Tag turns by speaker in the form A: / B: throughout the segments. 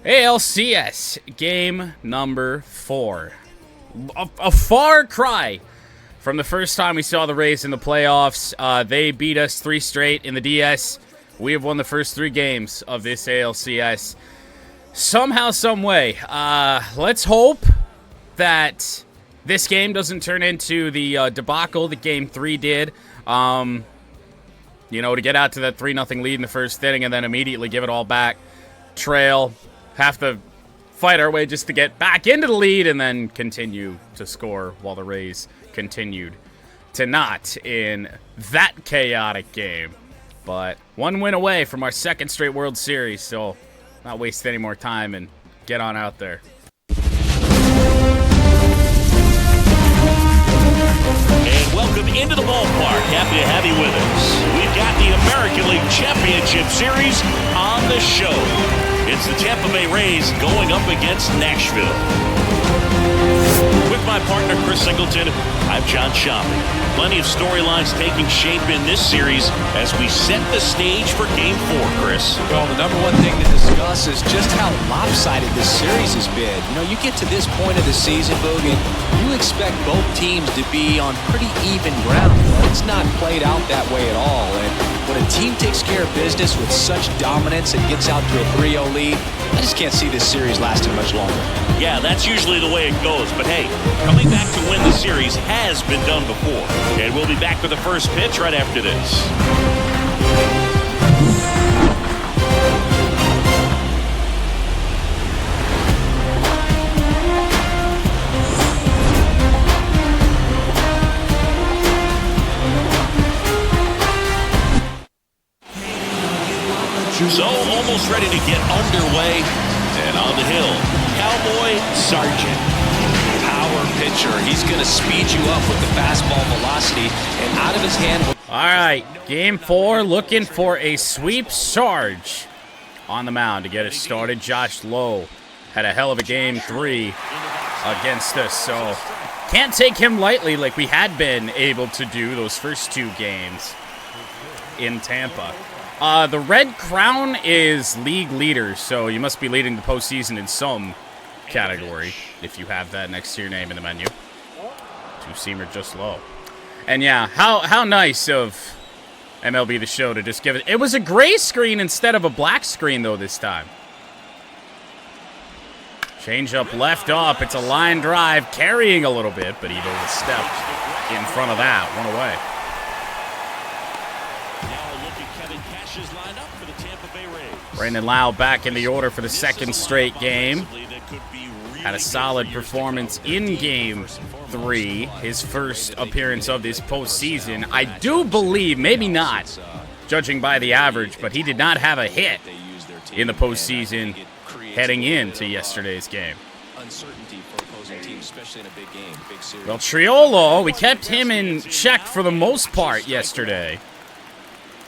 A: ALCS game number 4. A far cry from the first time we saw the Rays in the playoffs. They beat us 3 straight in the DS. We have won the first 3 games of this ALCS. Somehow, some way. Let's hope that this game doesn't turn into the debacle that Game 3 did. You know, to get out to that 3-0 lead in the first inning and then immediately give it all back. Trail. Have to fight our way just to get back into the lead and then continue to score while the Rays continued to not in that chaotic game. But 1 win away from our 2nd straight World Series, so not waste any more time and get on out there.
B: And welcome into the ballpark. Happy to have you with us. We've got the American League Championship Series on the show. It's the Tampa Bay Rays going up against Nashville. With my partner, Chris Singleton, I'm John Shopping. Plenty of storylines taking shape in this series as we set the stage for Game 4, Chris.
C: Well, the number one thing to discuss is just how lopsided this series has been. You know, you get to this point of the season, Boog, and you expect both teams to be on pretty even ground. But it's not played out that way at all. And when a team takes care of business with such dominance and gets out to a 3-0 lead, I just can't see this series lasting much longer.
B: Yeah, that's usually the way it goes. But hey, coming back to win the series has been done before. And we'll be back with the first pitch right after this. So, almost ready to get underway. And on the hill, Cowboy Sargent. Power pitcher. He's going to speed you up with the fastball velocity and out of his hand.
A: All right, Game 4, looking for a sweep. Sarge on the mound to get it started. Josh Lowe had a hell of a Game 3 against us, so can't take him lightly like we had been able to do those first 2 games in Tampa. The Red Crown is league leader, so you must be leading the postseason in some category if you have that next to your name in the menu. 2-seamer just low. And yeah, how nice of MLB The Show to just give it. It was a gray screen instead of a black screen, though, this time. Change up left up. It's a line drive, carrying a little bit, but Able will step in front of that. 1 away. Brandon Lau back in the order for the 2nd straight game. Had a solid performance in Game 3, his first appearance of this postseason. I do believe, maybe not, judging by the average, but he did not have a hit in the postseason heading into yesterday's game. Well, Triolo, we kept him in check for the most part yesterday.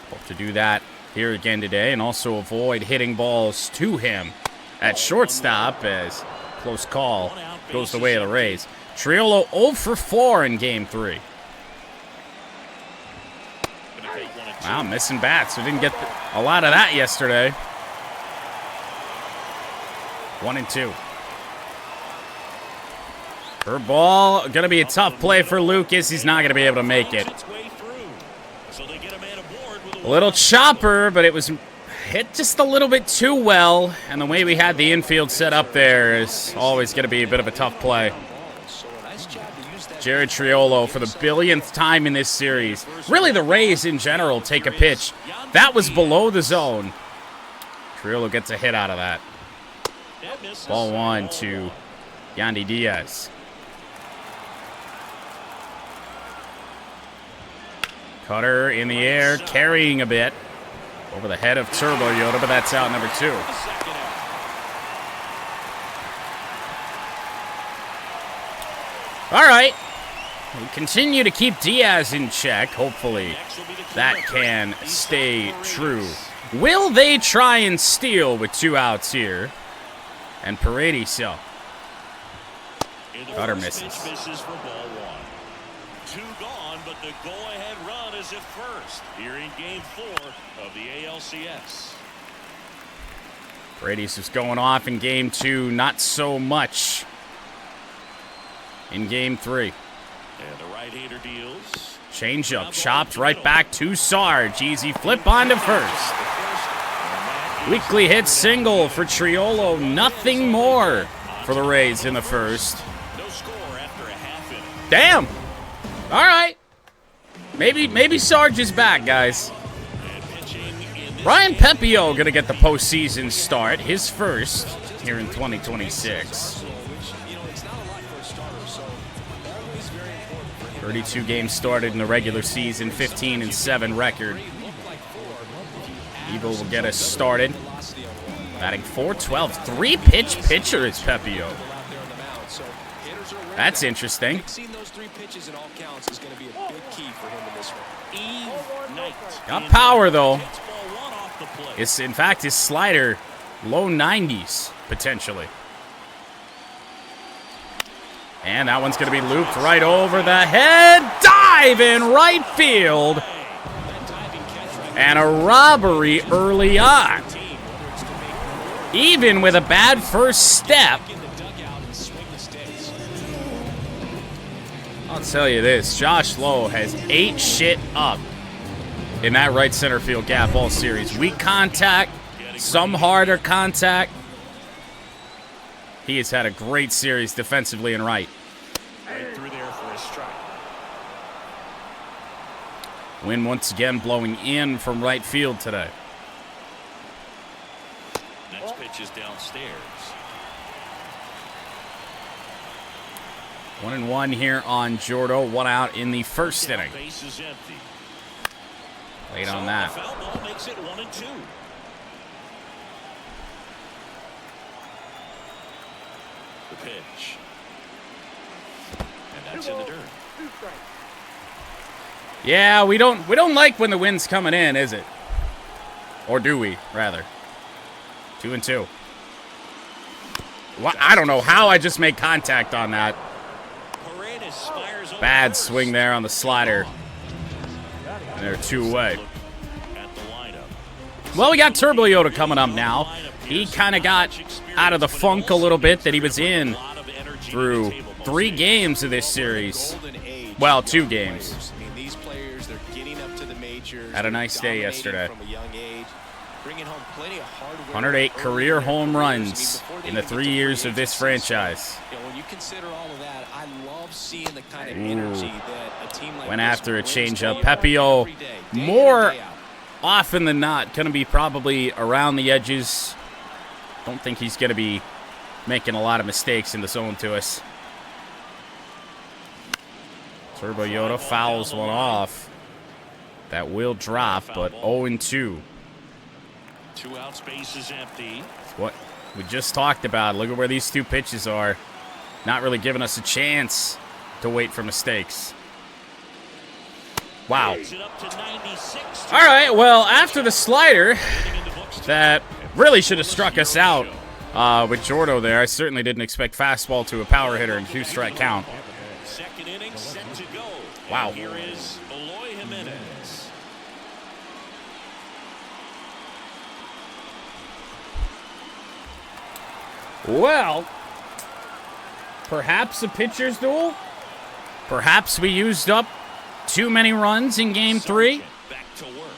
A: Hope to do that here again today and also avoid hitting balls to him at shortstop as close call goes the way of the Rays. Triolo 0 for 4 in Game 3. Wow, missing bats. We didn't get a lot of that yesterday. 1-2. Curveball, going to be a tough play for Lucas. He's not going to be able to make it. A little chopper, but it was hit just a little bit too well. And the way we had the infield set up there is always going to be a bit of a tough play. Jared Triolo for the billionth time in this series. Really, the Rays in general take a pitch. That was below the zone. Triolo gets a hit out of that. Ball 1 to Yandy Diaz. Cutter in the air, carrying a bit over the head of Turbo Yoda, but that's out number 2. All right. We continue to keep Diaz in check. Hopefully that can stay true. Will they try and steal with 2 outs here? And Paredes, so. Cutter misses.
B: 2 gone, but the go-ahead run is at first here in Game 4 of the ALCS.
A: Brady's just going off in game 2. Not so much in game 3.
B: And the right-hander deals.
A: Change up, chopped right back to Sarge. Easy flip on to first. Weekly hit single for Triolo. Nothing more for the Rays in the first.
B: No score after a half inning.
A: Damn. All right. Maybe Sarge is back, guys. Ryan Pepio gonna get the postseason start, his first here in 2026. 32 games started in the regular season, 15-7 record. Able will get us started. Batting .412, 3-pitch pitcher is Pepio. That's interesting. Got power though. It's in fact his slider, low 90s potentially. And that one's going to be looped right over the head. Dive in right field. And a robbery early on. Even with a bad first step. I'll tell you this, Josh Lowe has ate shit up in that right center field gap all series. Weak contact, some harder contact. He has had a great series defensively and right.
B: Right through there for a strike.
A: Wind once again blowing in from right field today.
B: Next pitch is downstairs.
A: 1-1 here on Jordo. 1 out in the first inning.
B: Base is empty.
A: Wait on that.
B: The foul ball makes it 1-2. The pitch. And that's in the dirt.
A: Yeah, we don't like when the wind's coming in, is it? Or do we, rather? 2-2. Well, I don't know how I just made contact on that. Bad swing there on the slider. And they're 2 away. Well, we got Turbo Yoda coming up now. He kind of got out of the funk a little bit that he was in through 3 games of this series. Well, 2 games. Had a nice day yesterday. 108 career home runs in the 3 years of this franchise.
C: When you consider all of that, I love seeing the kind of energy that a team like
A: went
C: this
A: after a
C: brings
A: changeup.
C: forward
A: Pepio,
C: every day, day in
A: more
C: and day out.
A: often than not, going to be probably around the edges. Don't think he's going to be making a lot of mistakes in the zone to us. Turbo Yoda fouls one off. That will drop, but 0-2.
B: 2 outs, base is empty.
A: What we just talked about. Look at where these 2 pitches are. Not really giving us a chance to wait for mistakes. Wow. All right, well, after the slider, that really should have struck us out with Jordo there. I certainly didn't expect fastball to a power hitter and 2-strike count.
B: Second inning set to go.
A: Wow.
B: And here is Eloy Jimenez.
A: Well, perhaps a pitcher's duel. Perhaps we used up too many runs in game 3.
B: Back to work.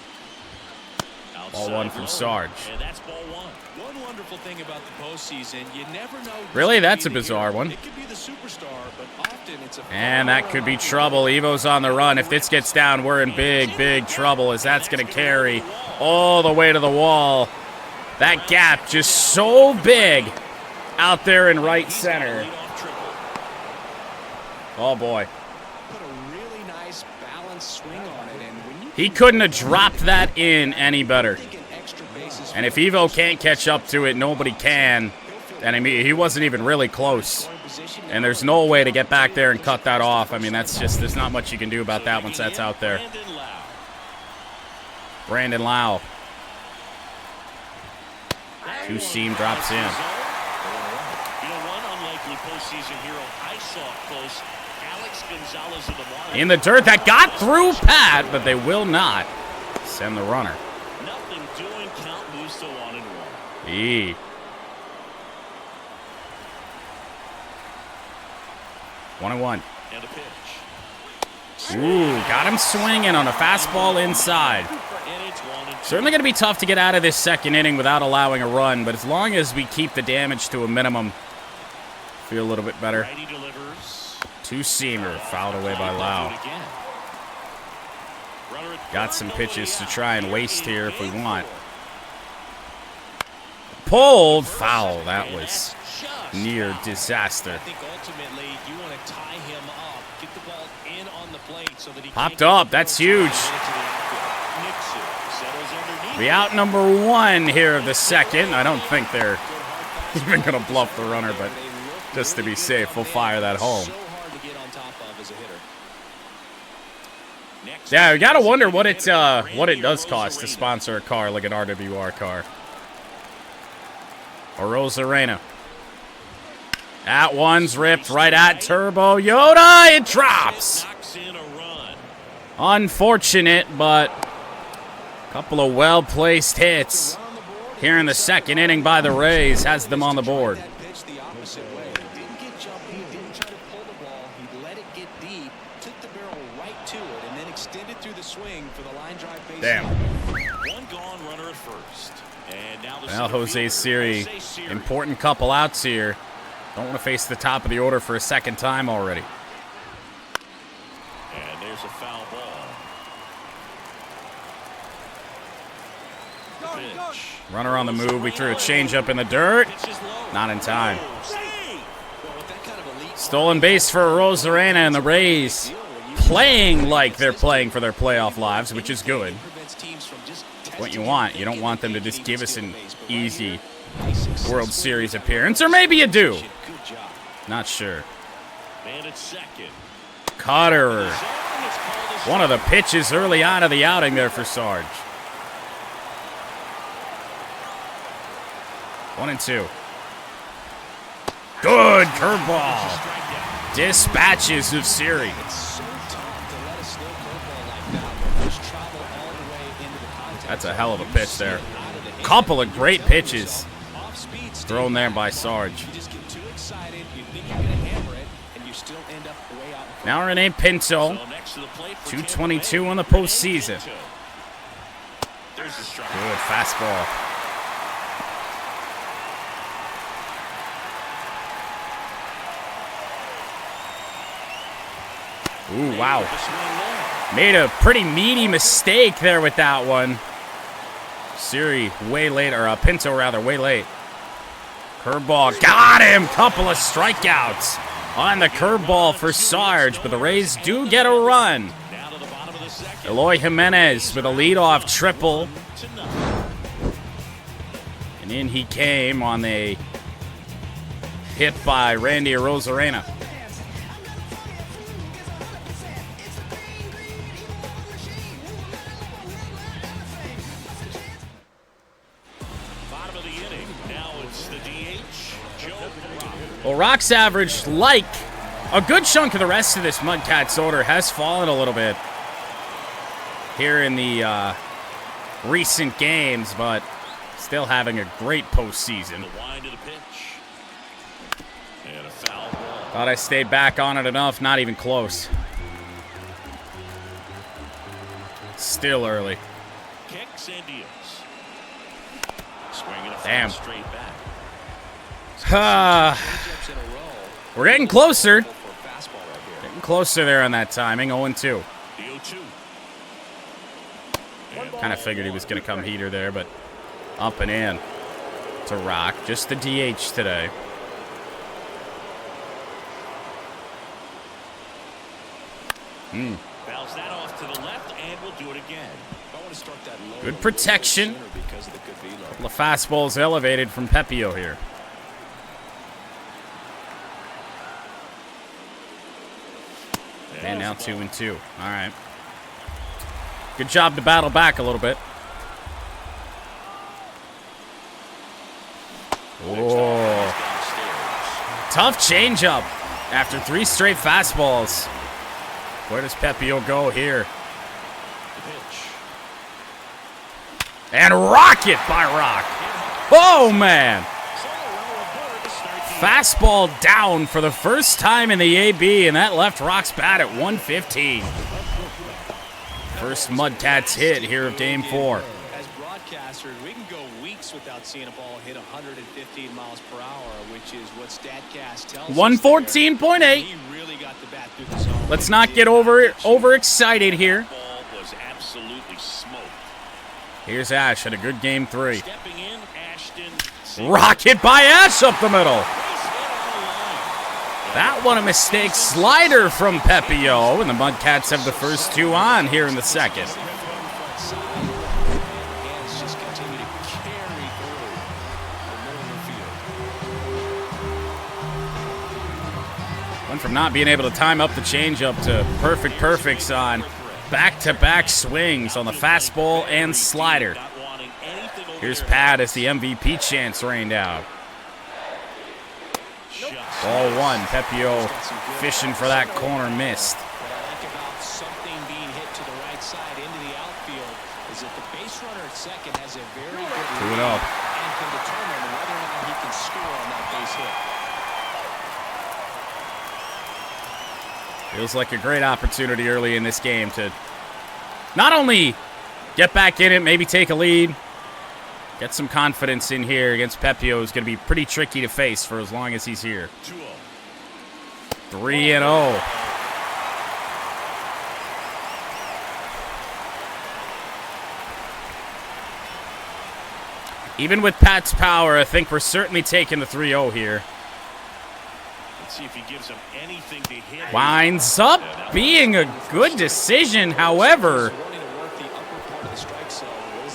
A: Ball 1 from Sarge.
B: And that's ball 1.
C: One wonderful thing about the postseason, you never know.
A: Really? That's a bizarre one.
C: It could be the superstar, but often it's a
A: And that could be trouble. Evo's on the run. If this gets down, we're in big, big trouble as that's going to carry all the way to the wall. That gap just so big out there in right center. Oh, boy.
C: put a really nice balanced swing on it, and when you
A: He couldn't have dropped that in any better.
C: think an extra bases
A: And if Evo can't catch up to it, nobody can. And I mean, he wasn't even really close.
C: position,
A: And there's no way to get back there and cut that off. I mean, that's just, there's not much you can do about that once that's out there. Brandon Lau. 2-seam drops in.
B: You know, one unlikely postseason hero I saw up close, Alex Gonzalez of the Marlins.
A: In the dirt, that got through Pat, but they will not send the runner.
B: Nothing doing, count moves to 1-1.
A: 1-1.
B: And a pitch.
A: Ooh, got him swinging on a fastball inside.
B: And it's 1-2.
A: Certainly going to be tough to get out of this second inning without allowing a run, but as long as we keep the damage to a minimum, feel a little bit better.
B: Righty delivers.
A: Two-seamer fouled away by Lau. Got some pitches to try and waste here if we want. Pulled foul. That was near disaster.
C: I think ultimately you want to tie him up, get the ball in on the plate so that he
A: Popped up. That's huge. The out number 1 here of the second. I don't think they're even going to bluff the runner, but just to be safe, we'll fire that home. Yeah, we got to wonder what it does cost to sponsor a car like an RWR car. A Rosarena. That one's ripped right at Turbo Yoda. It drops. Unfortunate, but a couple of well-placed hits here in the second inning by the Rays has them on the board. Damn.
B: One gone, runner at first. And now
A: Well, Jose Siri, important couple outs here. Don't want to face the top of the order for a second time already.
B: And there's a foul ball. Pitch.
A: Runner on the move. We threw a changeup in the dirt. Not in time. Stolen base for Rosarena and the Rays playing like they're playing for their playoff lives, which is good. What you want. You don't want them to just give us an easy World Series appearance, or maybe you do. Not sure. Cutter. One of the pitches early on of the outing there for Sarge. 1-2. Good curveball. Dispatches of Siri. That's a hell of a pitch there. Couple of great pitches thrown there by Sarge. Now Rene Pinto, 222 in the postseason. Good fastball. Ooh, wow. Made a pretty meaty mistake there with that one. Siri way late, or Pinto rather, way late. Curveball, got him! Couple of strikeouts on the curveball for Sarge, but the Rays do get a run. Eloy Jimenez with a leadoff triple. And in he came on a hit by Randy Rosarena. Well, Rock's average, like a good chunk of the rest of this MudCats order, has fallen a little bit here in the recent games, but still having a great postseason. Thought I stayed back on it enough, not even close. Still early. Damn. We're getting closer. Getting closer there on that timing. 0-2. Kind of figured he was going to come heater there, but up and in to Rock. Just the DH today.
B: Bounce that off to the left, and we'll do it again.
A: Good protection. Couple of fastballs elevated from Pepio here. And now 2-2. All right. Good job to battle back a little bit. Whoa. Tough changeup after 3 straight fastballs. Where does Pepio go here? And rocket by Rock. Oh, man. Fastball down for the first time in the AB, and that left Rock's bat at 115. First MudCats hit here of Game 4.
C: As broadcasters, we can go weeks without seeing a ball hit 115 miles per hour, which is what StatCast tells us.
A: 114.8.
C: He really got the bat through the zone.
A: Let's not get overexcited here.
B: Ball was absolutely smoked.
A: Here's Ash at a good Game 3.
B: Stepping in, Ashton.
A: Rocket by Ash up the middle. That one a mistake. Slider from Pepio, and the MudCats have the first two on here in the second. Went from not being able to time up the changeup to perfects on back-to-back swings on the fastball and slider. Here's Pat as the MVP chants rained out. Ball one. Pepio fishing for that corner, missed.
C: What I like about something being hit to the right side into the outfield is that the base runner at second has a very good
A: 2-0.
C: and can determine whether or not he can score on that base hit.
A: Feels like a great opportunity early in this game to not only get back in it, maybe take a lead, get some confidence in here against Pepio. Is going to be pretty tricky to face for as long as he's here. 3-0. Even with Pat's power, I think we're certainly taking the 3-0 here.
B: Let's see if he gives him anything to hit.
A: Winds up being a good decision, however.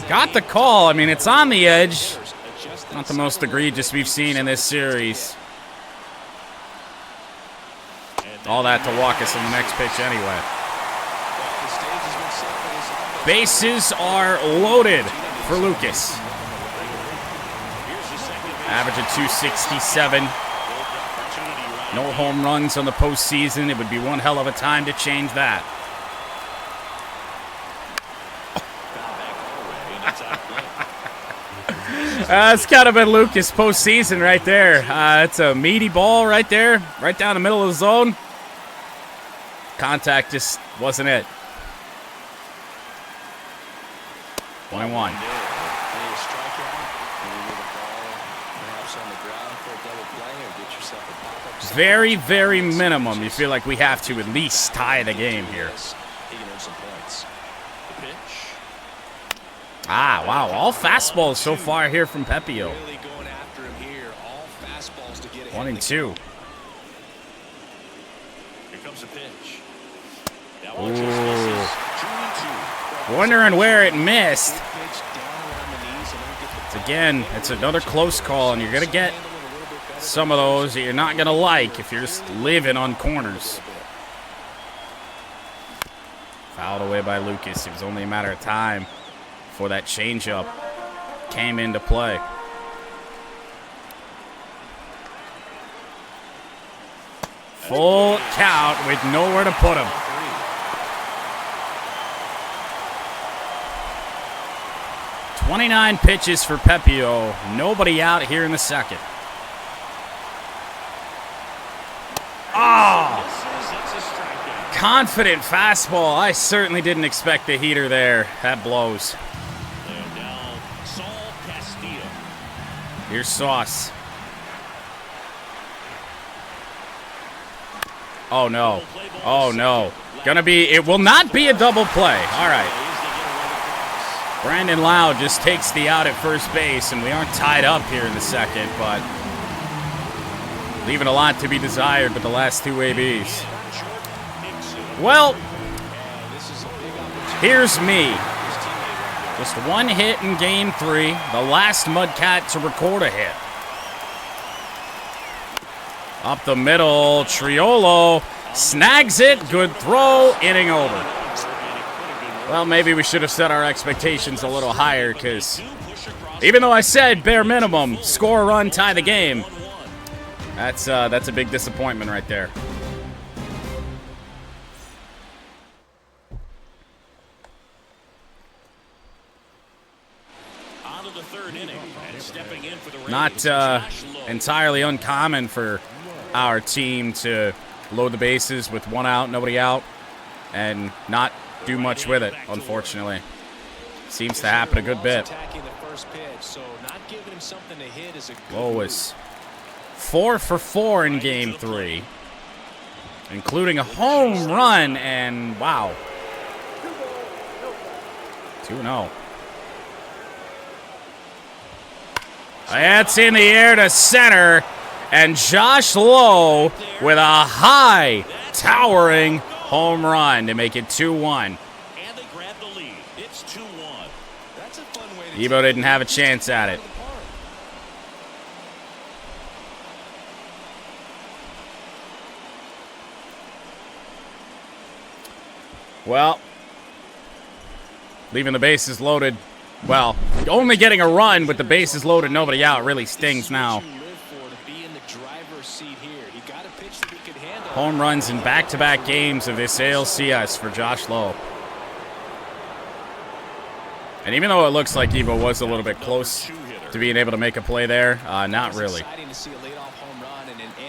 A: Got the call. I mean, it's on the edge. Not the most egregious we've seen in this series. All that to walk us in the next pitch anyway. Bases are loaded for Lucas. Average of 267. No home runs on the postseason. It would be one hell of a time to change that. That's kind of been Lucas' postseason right there. It's a meaty ball right there, right down the middle of the zone. Contact just wasn't it. 1-1. Very, very minimum. You feel like we have to at least tie the game here. Ah, wow. All fastballs so far here from Pepio. 1-2.
B: Here comes a pitch.
A: Ooh. Wondering where it missed. It's another close call, and you're going to get some of those that you're not going to like if you're just living on corners. Fouled away by Lucas. It was only a matter of time before that changeup came into play. Full count with nowhere to put him. .29 pitches for Pepio. Nobody out here in the second. Oh! Confident fastball. I certainly didn't expect the heater there. That blows. Here's Sauce. Oh, no. Oh, no. It will not be a double play. All right. Brandon Lau just takes the out at first base, and we aren't tied up here in the second, but leaving a lot to be desired with the last two ABs. Well, here's me. Just one hit in Game 3, the last MudCat to record a hit. Up the middle, Triolo snags it, good throw, inning over. Well, maybe we should have set our expectations a little higher, because even though I said bare minimum, score a run, tie the game, that's a big disappointment right there.
B: of the third inning. And stepping in for the Rays,
A: Not
B: Josh Lowe.
A: entirely uncommon for our team to load the bases with 1 out, nobody out, and not do much with it, unfortunately. Seems to happen a good bit. Lowe was 4 for 4 in Game 3, including a home run, and wow. 2-0. That's in the air to center, and Josh Lowe with a high, towering home run to make it 2-1.
B: And they grab the lead. It's 2-1. That's a fun way to
A: Ebo didn't have a chance at it. Well, leaving the bases loaded. Well, only getting a run with the bases loaded, nobody out, really stings now. Home runs in back-to-back games of this ALCS for Josh Lowe. And even though it looks like Evo was a little bit close to being able to make a play there, not really.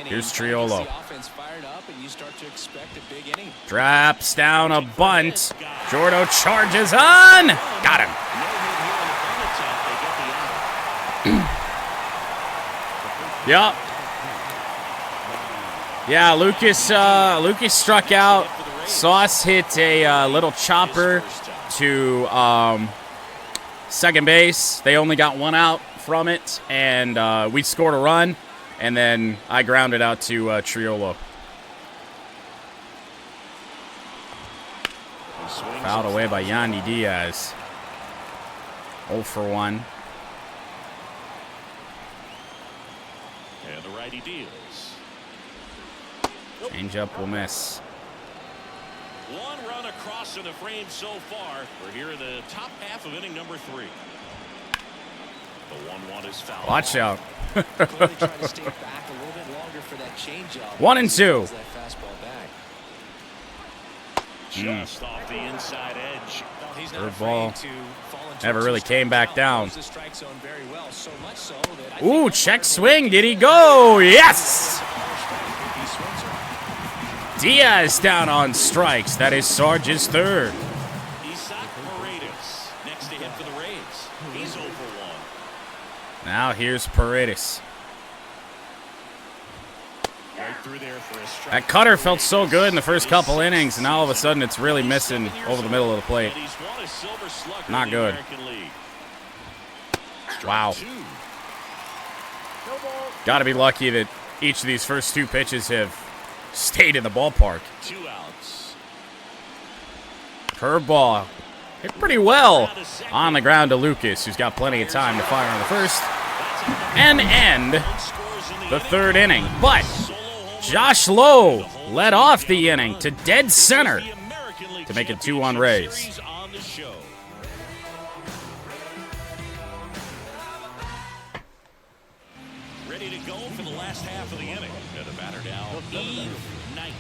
A: Here's Triolo. Drops down a bunt. Jordo charges on. Got him. Yup. Yeah, Lucas struck out. Sauce hit a little chopper to second base. They only got 1 out from it, and we scored a run, and then I grounded out to Triolo. Fouled away by Yandy Diaz. 0 for 1.
B: And the righty deals.
A: Change-up will miss.
B: 1 run across in the frame so far. We're here in the top half of inning number 3. The 1-1 is fouled.
A: Watch out. 1 and 2.
B: Just off the inside edge.
A: Third ball. Never really came back down. Ooh, check swing. Did he go? Yes! Diaz down on strikes. That is Sarge's third.
B: Next to hit for the Rays. He's 0 for 1.
A: Now here's Paredes. That cutter felt so good in the first couple innings, and now all of a sudden it's really missing over the middle of the plate. Not good. Wow. Got to be lucky that each of these first 2 pitches have stayed in the ballpark.
B: 2 outs.
A: Curveball. Hit pretty well on the ground to Lucas, who's got plenty of time to fire on the first and end the third inning. But Josh Lowe led off the inning to dead center to make it 2-1 Rays.
B: Ready to go for the last half of the inning. And the batter now, Eve Knight.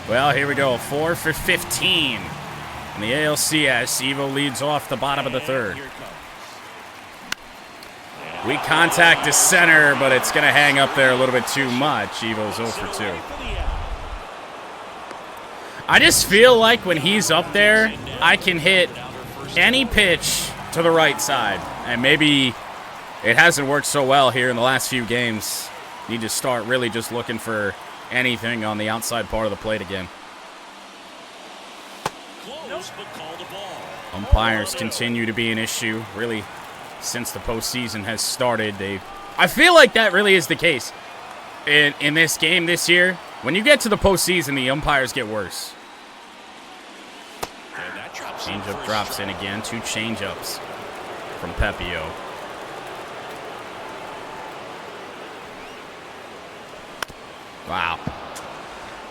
A: Well, here we go. 4 for 15 in the ALCS. Evo leads off the bottom of the third. We contact to center, but it's going to hang up there a little bit too much. Evo's 0 for 2. I just feel like when he's up there, I can hit any pitch to the right side. And maybe it hasn't worked so well here in the last few games. Need to start really just looking for anything on the outside part of the plate again. Umpires continue to be an issue, really, since the postseason has started. I feel like that really is the case in this game this year. When you get to the postseason, the umpires get worse. Changeup drops in again. 2 changeups from Pepio. Wow.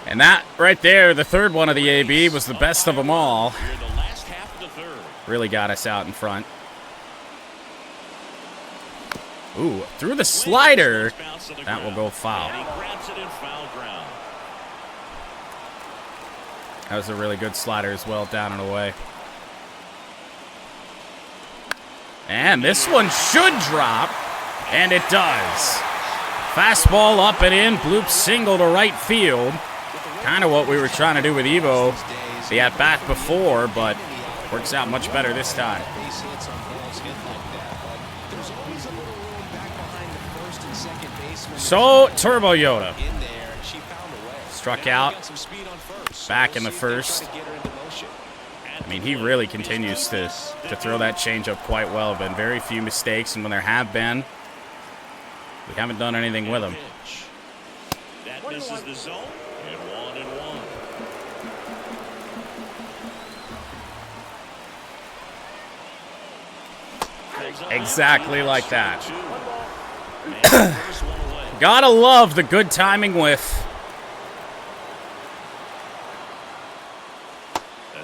A: And that right there, the third one of the AB, was the best of them all. Really got us out in front. Ooh, through the slider. That will go foul. That was a really good slider as well, down and away. And this one should drop, and it does. Fastball up and in, bloop single to right field. Kind of what we were trying to do with Evo the at-bat before, but works out much better this time. So, Turbo Yoda struck out back in the first. I mean, he really continues to throw that changeup quite well. Been very few mistakes, and when there have been, we haven't done anything with him.
B: That misses the zone, and 1-1.
A: Exactly like that. Gotta love the good timing whiff.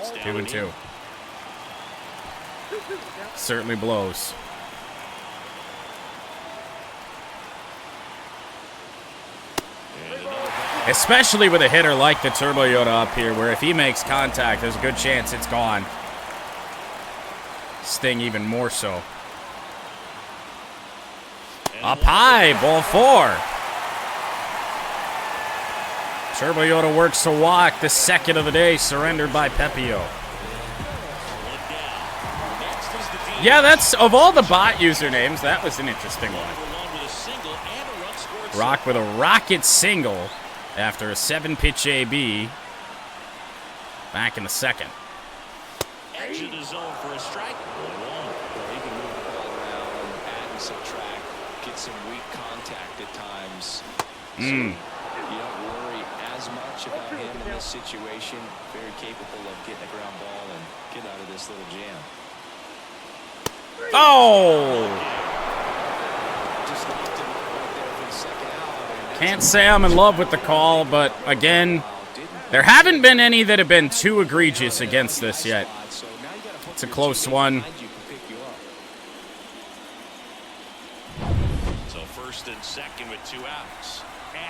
A: 2-2. Certainly blows. Especially with a hitter like the Turbo Yoda up here, where if he makes contact, there's a good chance it's gone. Sting even more so. Up high, ball 4. Turbo Yoda works to walk, the second of the day, surrendered by Pepio. Yeah, that's, of all the bot usernames, that was an interesting one. Rock with a rocket single after a 7-pitch AB back in the second.
B: Exit the zone for a strike.
C: He can move the ball around, add and subtract, get some weak contact at times. So you don't worry as much about him in this situation. Very capable of getting a ground ball and get out of this little jam.
A: Oh! Can't say I'm in love with the call, but again, there haven't been any that have been too egregious against this yet. It's a close one.
B: So first and second with 2 outs.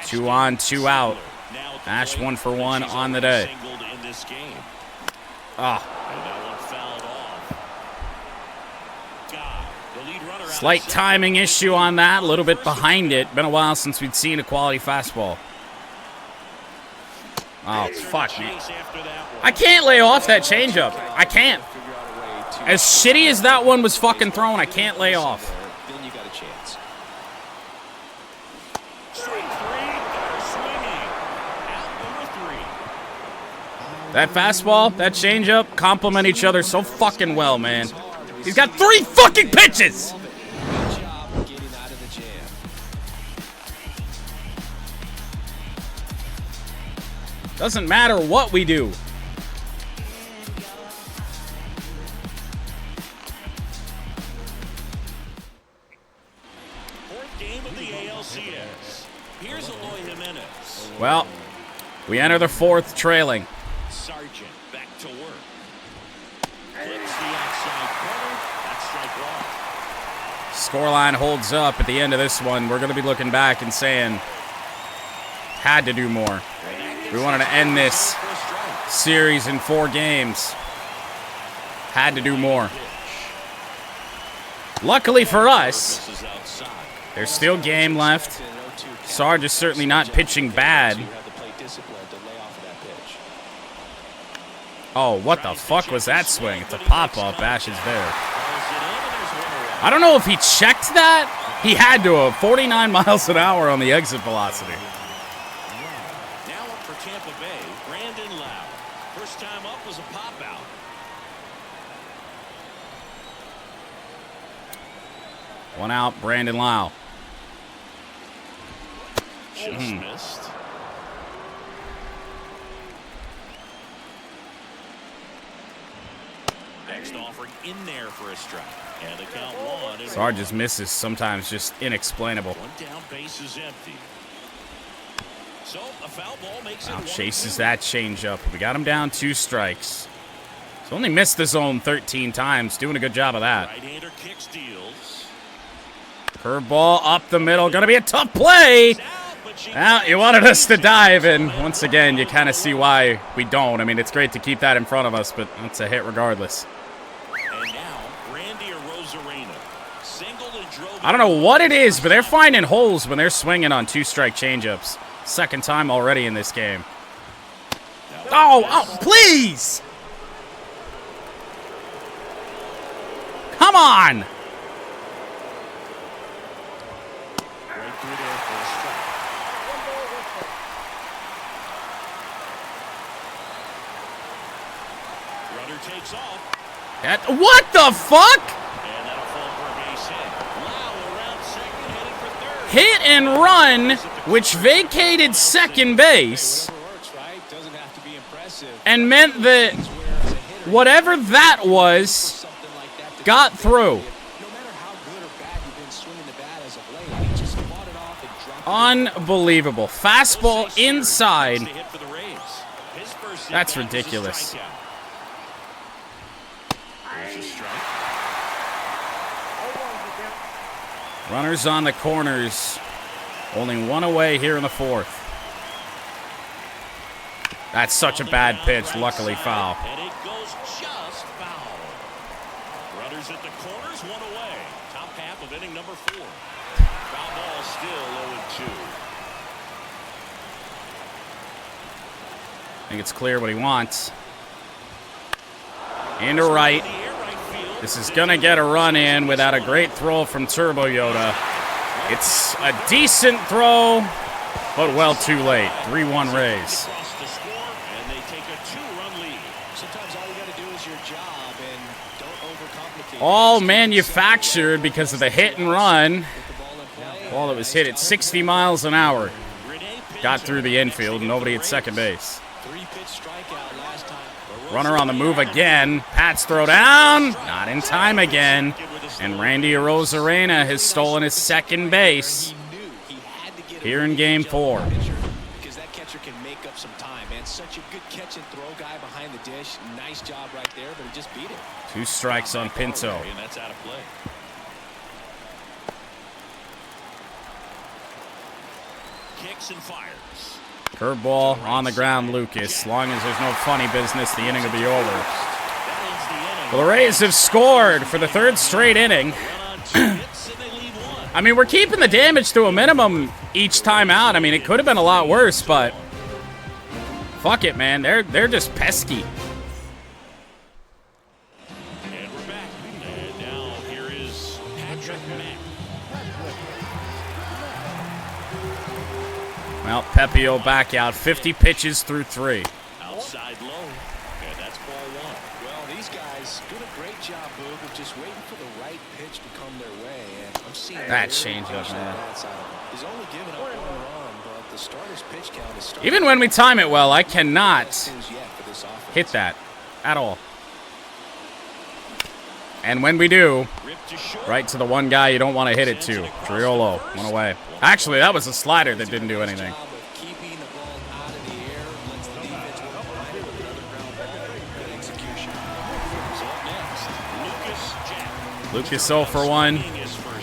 A: 2 on, 2 out. Ash 1 for 1 on the day. Slight timing issue on that, a little bit behind it. Been a while since we'd seen a quality fastball. Oh, fuck me. I can't lay off that changeup. I can't. As shitty as that one was fucking thrown, I can't lay off.
C: Then you got a chance.
A: That fastball, that changeup complement each other so fucking well, man. He's got 3 fucking pitches! Doesn't matter what we do.
B: Fourth game of the ALCS. Here's Eloy Jimenez.
A: Well, we enter the 4th trailing.
B: Sargent back to work. Flips the outside corner. That's strike 1.
A: Scoreline holds up at the end of this one. We're going to be looking back and saying, had to do more. We wanted to end this series in 4 games. Had to do more. Luckily for us, there's still game left. Sarge is certainly not pitching bad. Oh, what the fuck was that swing? It's a pop-up. Ash is there. I don't know if he checked that. He had to have 49 miles an hour on the exit velocity.
B: Now up for Tampa Bay, Brandon Lau. First time up was a pop-out.
A: One out, Brandon Lau.
B: Just missed. Next offering in there for a strike. And the count 1.
A: Sarge just misses, sometimes just inexplainable.
B: One down, base is empty. So a foul ball makes
A: Now
B: it
A: chases that changeup. We got him down 2 strikes. He's only missed the zone 13 times. Doing a good job of that.
B: Right-hander kick steals.
A: Curveball up the middle. Gonna be a tough play. Well, you wanted us to dive, and once again, you kind of see why we don't. I mean, it's great to keep that in front of us, but it's a hit regardless.
B: And now
A: I don't know what it is, but they're finding holes when they're swinging on 2-strike changeups. Second time already in this game. Oh, please! Come on!
B: Right through there for a strike. Runner takes off.
A: What the fuck?
B: And that'll fall for a base hit. Wow, around second, headed for third.
A: Hit and run, which vacated second base, and meant that whatever that was got through. Unbelievable. Fastball inside. That's ridiculous. Runners on the corners. Only one away here in the fourth. That's such a bad pitch. Luckily foul.
B: And it goes just foul. Runners at the corners, one away. Top half of inning number 4. Foul ball still 0-2.
A: I think it's clear what he wants. Into right. This is going to get a run in without a great throw from Turbo Yoda. It's a decent throw, but well too late. 3-1 Rays. All manufactured because of the hit and run. Ball that was hit at 60 miles an hour. Got through the infield, nobody at second base. Runner on the move again. Pats throw down. Not in time again. And Randy Arozarena has stolen his second base here in game 4.
C: Because that catcher can make up some time, man. Such a good catch and throw guy behind the dish. Nice job right there, but he just beat it.
A: 2 strikes on Pinto.
B: And that's out of play. Kicks and fires.
A: Curveball on the ground, Lucas. As long as there's no funny business, the inning will be over. Well, the Rays have scored for the 3rd straight inning. I mean, we're keeping the damage to a minimum each time out. I mean, it could have been a lot worse, but fuck it, man. They're just pesky.
B: And we're back. And now here is Patrick Mack.
A: Well, Pepio back out. 50 pitches through 3.
B: Outside low. And that's ball 1.
C: Well, these guys do a great job, Boog, of just waiting for the right pitch to come their way. And I'm seeing
A: that changeup, man.
C: He's only given up 1 run, but the starter's pitch count is starting.
A: Even when we time it well, I cannot hit that at all. And when we do, right to the one guy you don't want to hit it to. Triolo, 1 away. Actually, that was a slider that didn't do anything. Lucas 0 for 1.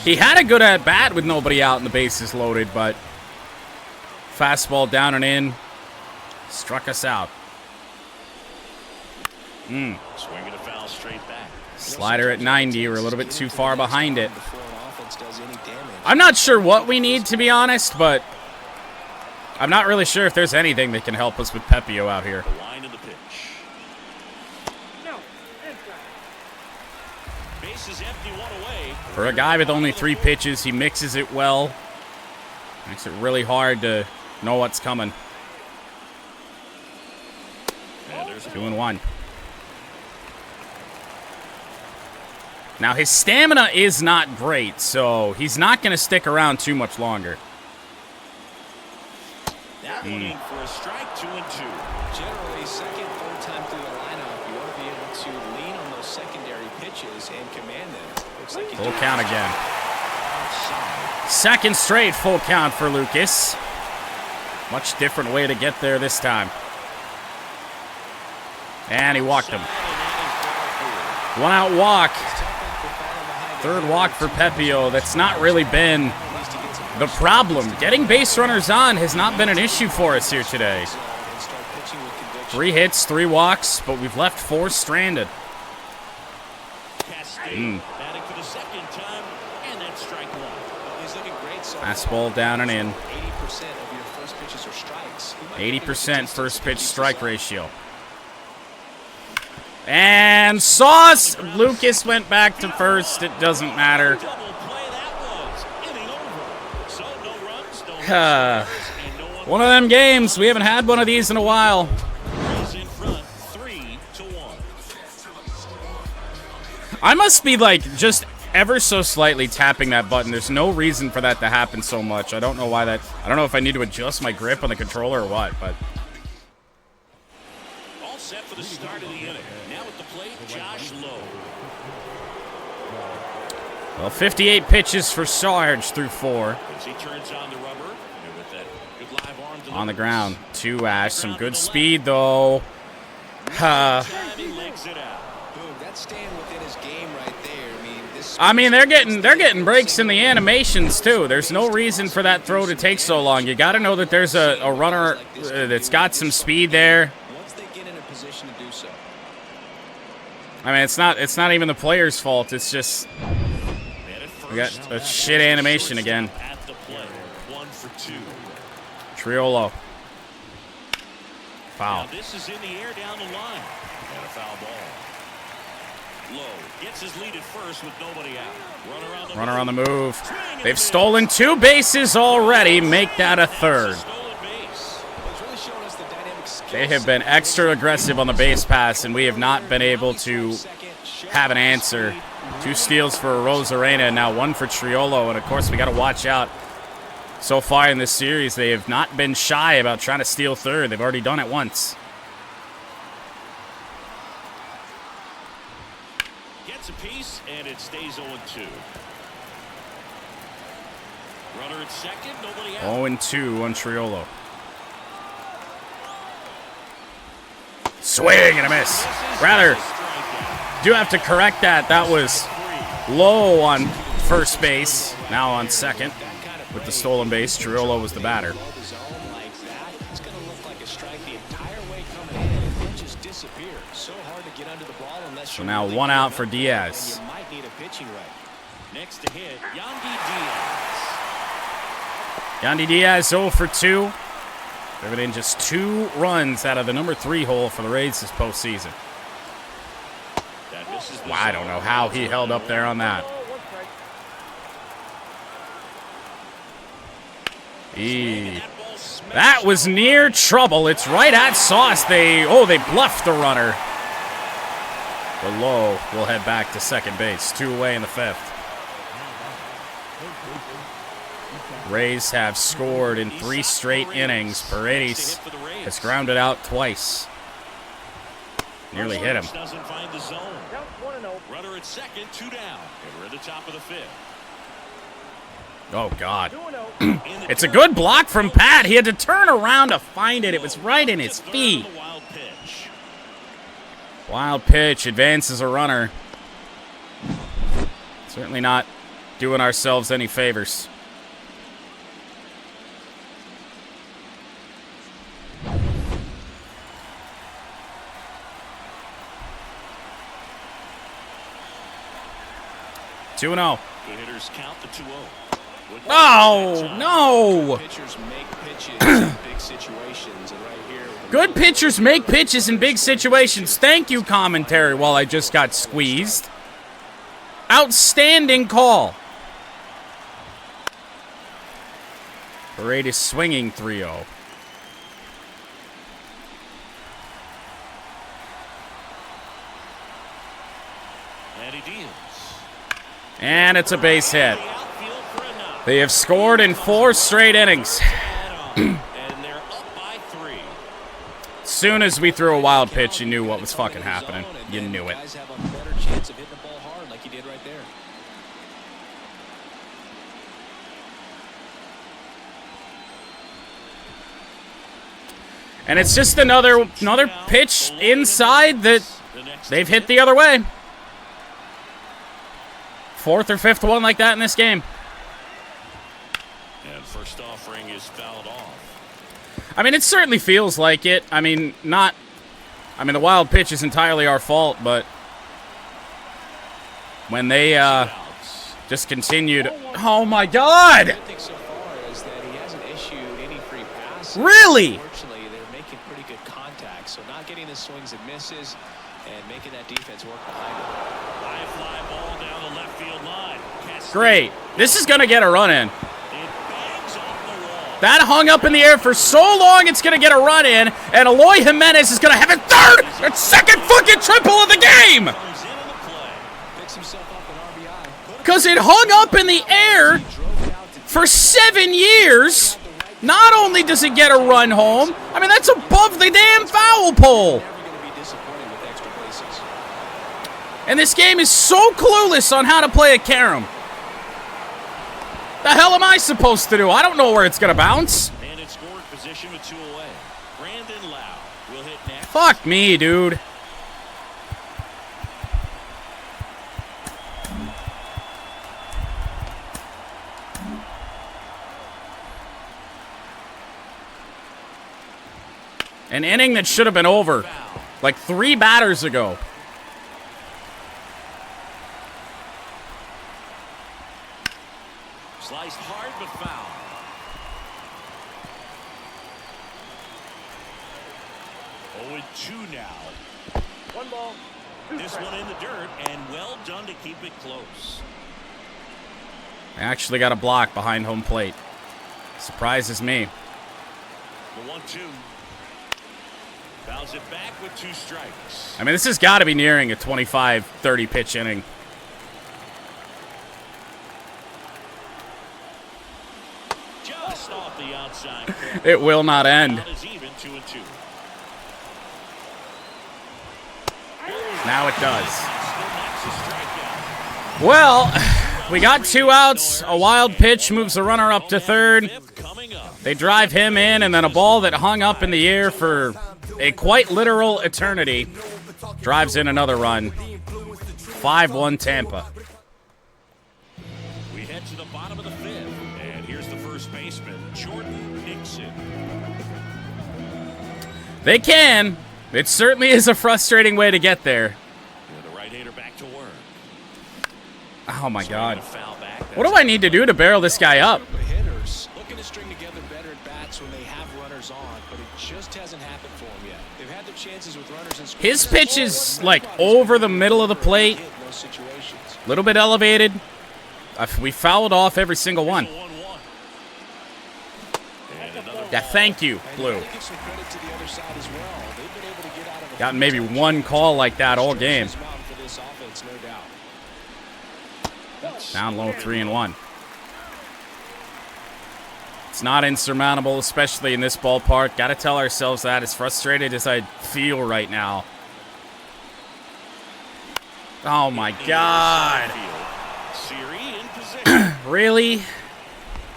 A: He had a good at-bat with nobody out and the bases loaded, but fastball down and in struck us out.
B: Swinging a foul straight back.
A: Slider at 90. We're a little bit too far behind it. I'm not sure what we need, to be honest, but I'm not really sure if there's anything that can help us with Pepio out here.
B: The line of the pitch. Base is empty, 1 away.
A: For a guy with only 3 pitches, he mixes it well. Makes it really hard to know what's coming. 2-1. Now, his stamina is not great, so he's not going to stick around too much longer.
B: That one in for a strike, 2-2.
C: Generally, second, third time through the lineup, you want to be able to lean on those secondary pitches and command them. Looks like
A: full count again. Second straight full count for Lucas. Much different way to get there this time. And he walked him. 1-out walk. 3rd walk for Pepio. That's not really been the problem. Getting base runners on has not been an issue for us here today. 3 hits, 3 walks, but we've left 4 stranded.
B: Batting for the second time, and that's strike one.
C: He's looking great so
A: Fastball down and in.
C: 80% of your first pitches are strikes.
A: 80% first pitch strike ratio. And Sauce! Lucas went back to first. It doesn't matter.
B: Double play that was. Inning over. So no runs, no hits, and no one
A: One of them games. We haven't had one of these in a while.
B: Rays in front, 3-1.
A: I must be like just ever so slightly tapping that button. There's no reason for that to happen so much. I don't know why that. I don't know if I need to adjust my grip on the controller or what, but.
B: All set for the start of the inning. Now at the plate, Josh Lowe.
A: Well, 58 pitches for Sarge through 4.
B: As he turns on the rubber, and with that good live arm
A: On the
B: delivers.
A: ground. 2 Ash. Some good speed, though.
B: Time he legs it out.
C: Boom, that's staying within his game right there.
A: I mean, they're getting breaks in the animations, too. There's no reason for that throw to take so long. You got to know that there's a runner that's got some speed there.
C: Once they get in a position to do so.
A: I mean, it's not even the player's fault. It's just we got a shit animation again.
B: At the plate, 1 for 2.
A: Triolo. Foul.
B: Now this is in the air down the line. And a foul ball. Lowe gets his lead at first with nobody out.
A: Runner on the move. They've stolen 2 bases already. Make that a third.
B: Stolen base.
C: It's really showing us the dynamic skill
A: They have been extra aggressive on the base pass, and we have not been able to have an answer. 2 steals for Rosarena, and now 1 for Triolo. And, of course, we got to watch out. So far in this series, they have not been shy about trying to steal third. They've already done it once.
B: Gets a piece, and it stays 0-2. Runner at second, nobody out.
A: 0-2 on Triolo. Swing and a miss. Rather, do have to correct that. That was Low on first base, now on second. With the stolen base, Triolo was the batter. So now 1 out for Diaz.
B: Next to hit,
A: Yandy Diaz 0 for 2. Driven in just 2 runs out of the number 3 hole for the Rays this postseason. Well, I don't know how he held up there on that. That was near trouble. It's right at Sauce. They bluffed the runner. But Lowe will head back to second base. 2 away in the 5th. Rays have scored in 3 straight innings. Paredes has grounded out twice. Nearly hit him.
B: Doesn't find the zone. Runner at second, 2 down. And we're at the top of the 5th.
A: Oh, God. It's a good block from Pat. He had to turn around to find it. It was right in his feet. Wild pitch advances a runner. Certainly not doing ourselves any favors. Two and 0.
B: The hitters count the 2-0.
A: Oh, no!
C: Pitchers make pitches in big situations, and right here.
A: Good pitchers make pitches in big situations. Thank you, commentary, while I just got squeezed. Outstanding call. Paredes swinging 3-0.
B: And he deals.
A: And it's a base hit. They have scored in 4 straight innings.
B: And they're up by 3.
A: As soon as we threw a wild pitch, you knew what was fucking happening. You knew it.
C: Guys have a better chance of hitting the ball hard like you did right there.
A: And it's just another pitch inside that they've hit the other way. 4th or 5th one like that in this game.
B: And first offering is fouled off.
A: I mean, it certainly feels like it. I mean, the wild pitch is entirely our fault, but when they just continued. Oh my God!
C: The thing so far is that he hasn't issued any free passes.
A: Really?
C: Unfortunately, they're making pretty good contact, so not getting the swings and misses and making that defense work behind him.
B: High fly ball down the left field line.
A: Great. This is going to get a run in.
B: It bangs off the wall.
A: That hung up in the air for so long, it's going to get a run in, and Eloy Jimenez is going to have his third and second fucking triple of the game!
B: Comes into the play.
C: Picks himself up an RBI.
A: Because it hung up in the air for 7 years. Not only does it get a run home, I mean, that's above the damn foul pole.
C: Never going to be disappointed with extra bases.
A: And this game is so clueless on how to play a carom. The hell am I supposed to do? I don't know where it's going to bounce.
B: And in scoring position with 2 away. Brandon Lau will hit next.
A: Fuck me, dude. An inning that should have been over like 3 batters ago.
B: Sliced hard but foul. Oh, and 2 now.
D: 1 ball. 2
B: This
D: strikes.
B: one in the dirt, and well done to keep it close.
A: I actually got a block behind home plate. Surprises me.
B: The 1-2. Fouls it back with 2 strikes.
A: I mean, this has got to be nearing a 25-30 pitch inning.
B: Just off the outside corner.
A: It will not end.
B: Count is even 2-2.
A: Now it does.
B: Still knocks a strikeout.
A: Well, we got 2 outs. A wild pitch moves the runner up to third.
B: Fifth coming up.
A: They drive him in, and then a ball that hung up in the air for a quite literal eternity drives in another run. 5-1 Tampa.
B: We head to the bottom of the 5th, and here's the first baseman, Jordan Nixon.
A: They can. It certainly is a frustrating way to get there.
B: The right-hander back to work.
A: Oh, my God.
B: A foul back.
A: What do I need to do to barrel this guy up?
C: The hitters looking to string together better at bats when they have runners on, but it just hasn't happened for them yet. They've had their chances with runners in scoring.
A: His pitch is, like, over the middle of the plate.
C: Hit in those situations.
A: A little bit elevated. We fouled off every single one.
B: 1-1. And another
A: Yeah, thank you, Blue.
C: And give some credit to the other side as well. They've been able to get out of
A: Gotten maybe one call like that all game.
C: For this offense, no doubt.
A: Down low 3-1. It's not insurmountable, especially in this ballpark. Got to tell ourselves that, as frustrated as I feel right now. Oh, my God.
B: Siri in position.
A: Really?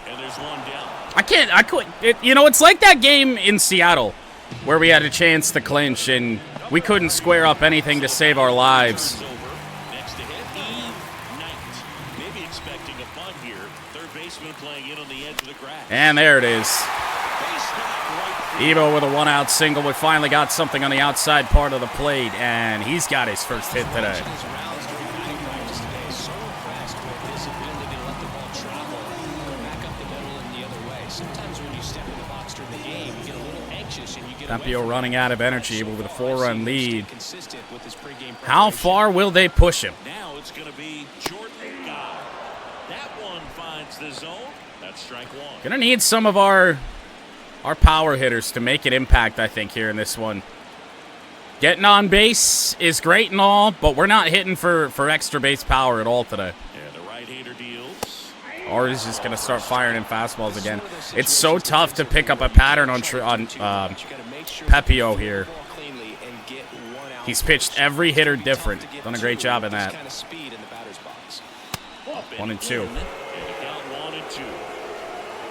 B: And there's one down.
A: I couldn't. You know, it's like that game in Seattle where we had a chance to clinch and we couldn't square up anything to save our lives.
B: Turns over. Next to hit, Eve Knight. Maybe expecting a bunt here. Third baseman playing in on the edge of the grass.
A: And there it is.
B: Base knock right field.
A: Evo with a 1-out single. We finally got something on the outside part of the plate, and he's got his first hit today.
C: His rounds during batting practice today, so impressed with his ability to let the ball travel back up the middle and the other way. Sometimes when you step in the box during the game, you get a little anxious and you get away
A: Tampio
C: from
A: running out of energy with a 4-run lead.
C: consistent with his pregame
A: How
C: preparation.
A: far will they push him?
B: Now it's going to be Jordan Guy. That one finds the zone. That's strike 1.
A: Gonna need some of our power hitters to make an impact, I think, here in this one. Getting on base is great and all, but we're not hitting for extra base power at all today.
B: And the right-hander deals.
A: Or is just gonna start firing in fastballs again. It's so tough to pick up a pattern on Pepio here. He's pitched every hitter different. Done a great job in that. 1-2.
B: And the count 1-2.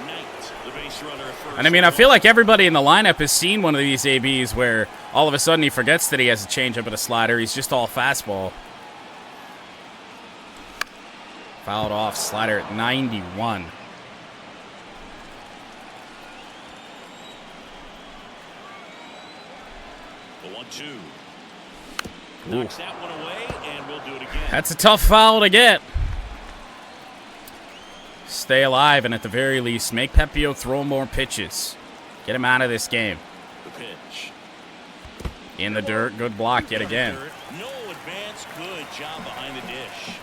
B: Knight, the base runner at first.
A: And I mean, I feel like everybody in the lineup has seen one of these ABs where all of a sudden he forgets that he has a changeup and a slider. He's just all fastball. Fouled off, slider at 91.
B: The 1-2. Knocks that one away, and we'll do it again.
A: That's a tough foul to get. Stay alive, and at the very least, make Pepio throw more pitches. Get him out of this game.
B: The pitch.
A: In the dirt. Good block yet again.
B: No advance. Good job behind the dish.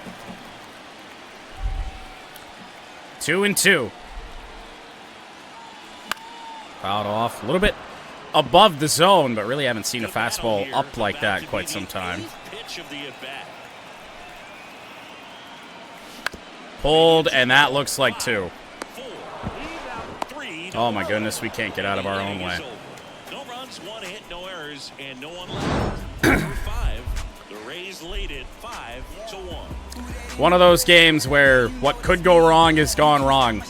A: 2-2. Fouled off. A little bit above the zone, but really haven't seen a fastball up like that quite some time. Pulled, and that looks like 2. Oh my goodness, we can't get out of our own way.
B: No runs, 1 hit, no errors, and no one left. Number 5, the Rays lead it 5-1.
A: One of those games where what could go wrong has gone wrong.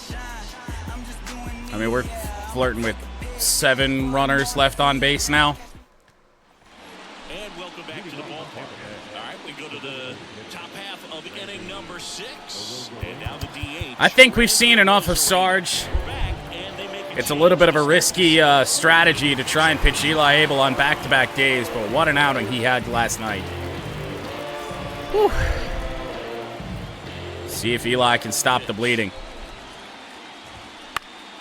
A: I mean, we're flirting with 7 runners left on base now.
B: And welcome back to the ballpark. All right, we go to the top half of inning number 6. And now the DH.
A: I think we've seen enough of Sarge. It's a little bit of a risky strategy to try and pitch Eli Able on back-to-back days, but what an outing he had last night. Whew. See if Eli can stop the bleeding.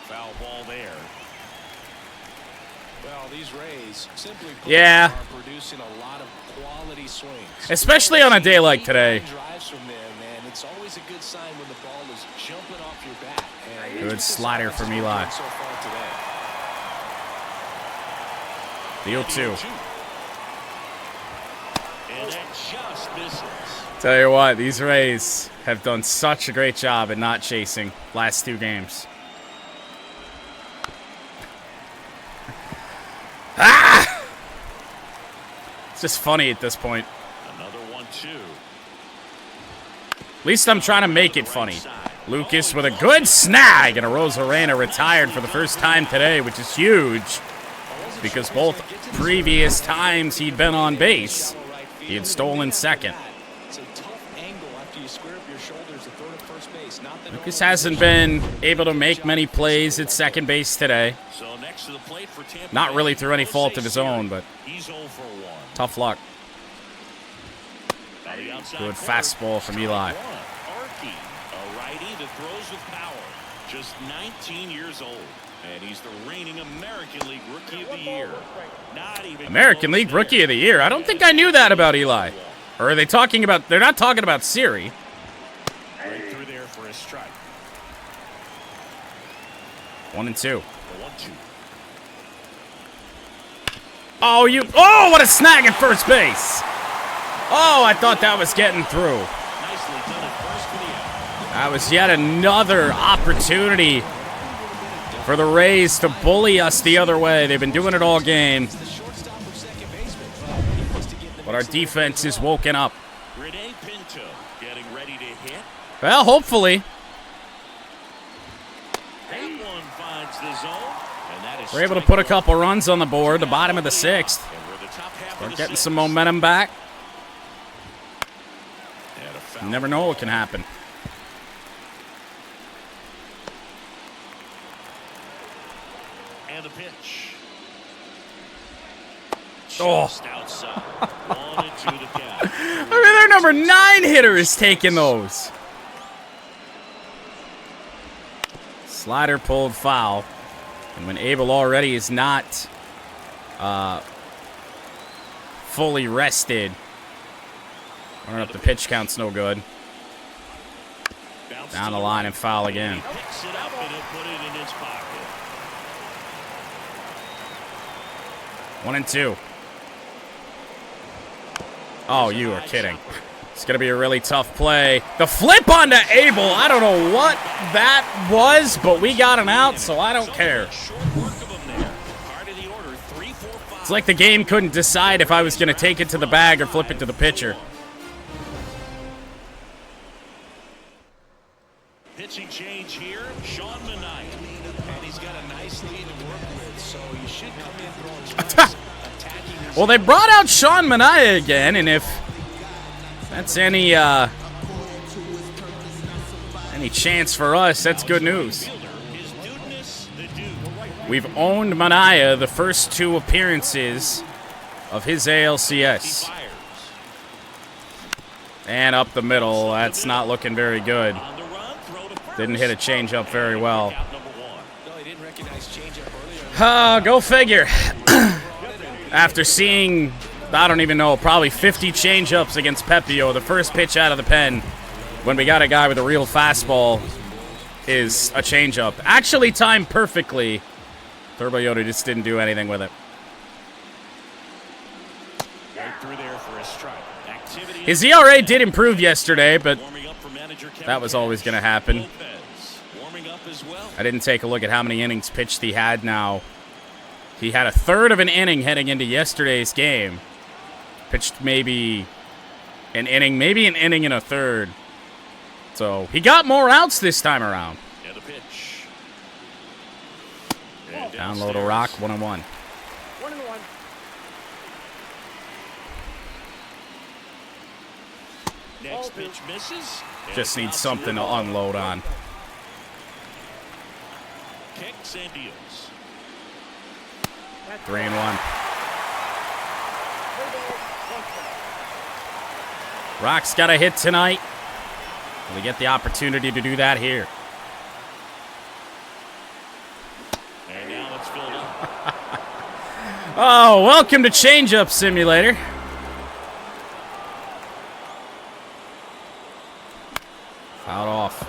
B: Foul ball there.
C: Well, these Rays simply
A: Yeah.
C: are producing a lot of quality swings.
A: Especially on a day like today.
C: Drives from them, and it's always a good sign when the ball is jumping off your bat. And
A: Good slider from Eli.
C: so far today.
A: The 0-2.
B: And that just misses.
A: Tell you what, these Rays have done such a great job at not chasing last 2 games. Ah! It's just funny at this point.
B: Another 1-2.
A: At least I'm trying to make it funny. Lucas with a good snag, and Arozarena retired for the first time today, which is huge because both previous times he'd been on base, he had stolen second. Lucas hasn't been able to make many plays at second base today. Not really through any fault of his own, but tough luck. Good fastball from Eli.
B: A righty that throws with power. Just 19 years old. And he's the reigning American League Rookie of the Year. Not even
A: American League Rookie of the Year? I don't think I knew that about Eli. Or are they talking about... They're not talking about Siri.
B: Right through there for a strike.
A: 1-2.
B: 1-2.
A: Oh, you... Oh, what a snag at first base. Oh, I thought that was getting through.
B: Nicely done at first for the out.
A: That was yet another opportunity for the Rays to bully us the other way. They've been doing it all game. But our defense is woken up.
B: Rene Pinto getting ready to hit.
A: Well, hopefully.
B: That one finds the zone. And that is
A: We're able to put a couple runs on the board, the bottom of the 6th.
B: And we're the top half
A: Start
B: of the
A: getting
B: 6th.
A: some momentum back.
B: And a
A: You never know what can happen.
B: And the pitch.
A: Oh.
B: Just outside. 1-2 the count.
A: I mean, their number 9 hitter is taking those. Slider pulled foul. And when Able already is not fully rested, I don't know if the pitch count's no good. Down the line and foul again.
B: Picks it up and he'll put it in his pocket.
A: 1-2. Oh, you are kidding. It's going to be a really tough play. The flip onto Able. I don't know what that was, but we got him out, so I don't care.
B: Short work of him there. Part of the order, 3, 4, 5.
A: It's like the game couldn't decide if I was going to take it to the bag or flip it to the pitcher.
B: Pitching change here, Sean Manaea.
C: And he's got a nice lead to work with, so you should come in throwing strikes, attacking his
A: Well, they brought out Sean Manaea again, and if that's any chance for us, that's good news.
B: His dudeness, the dude.
A: We've owned Manaea the first 2 appearances of his ALCS.
B: Fires.
A: And up the middle. That's not looking very good. Didn't hit a changeup very well. Go figure. After seeing, I don't even know, probably 50 changeups against Pepio, the first pitch out of the pen when we got a guy with a real fastball is a changeup. Actually timed perfectly. Turbo Yoda just didn't do anything with it. His ERA did improve yesterday, but that was always going to happen. I didn't take a look at how many innings pitched he had now. He had a third of an inning heading into yesterday's game. Pitched maybe an inning and a third. So he got more outs this time around. Down low to Rock, 1-1.
B: Next pitch misses.
A: Just needs something to unload on.
B: Kicks and deals.
A: 3-1. Rock's got a hit tonight. We get the opportunity to do that here.
B: And now it's filled up.
A: Oh, welcome to Changeup Simulator. Fouled off.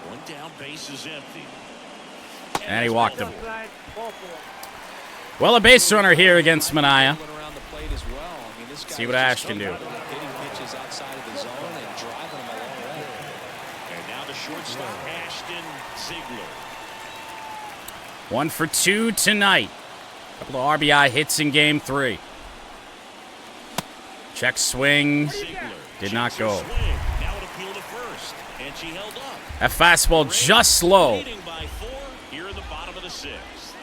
B: One down, base is empty.
A: And he walked him. Well, a base runner here against Mania. See what Ash can do.
B: And now the shortstop, Ashton Ziegler.
A: 1 for 2 tonight. Couple of RBI hits in game 3. Check swing. Did not go.
B: Now it appealed to first, and she held up.
A: That fastball just slow.
B: Leading by 4 here in the bottom of the 6th.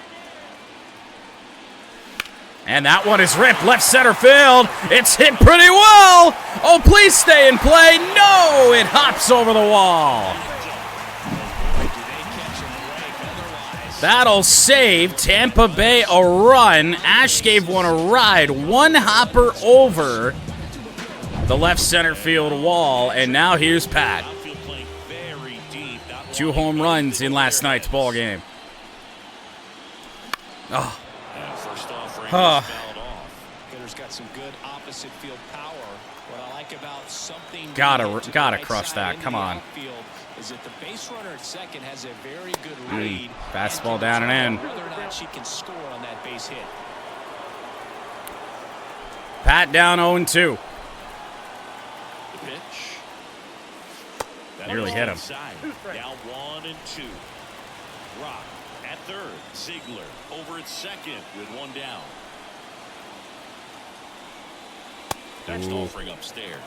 A: And that one is ripped left center field. It's hit pretty well. Oh, please stay in play. No, it hops over the wall. That'll save Tampa Bay a run. Ash gave one a ride. One hopper over the left center field wall. And now here's Pat. 2 home runs in last night's ball game. Oh.
C: Hitter's got some good opposite field power. What I like about something
A: Gotta crush that. Come on.
C: Is that the base runner at second has a very good read.
A: Fastball down and in.
C: Whether or not she can score on that base hit.
A: Pat down 0-2.
B: The pitch.
A: Nearly hit him.
B: Down 1-2. Rock at third. Ziegler over at second with one down. Next offering upstairs.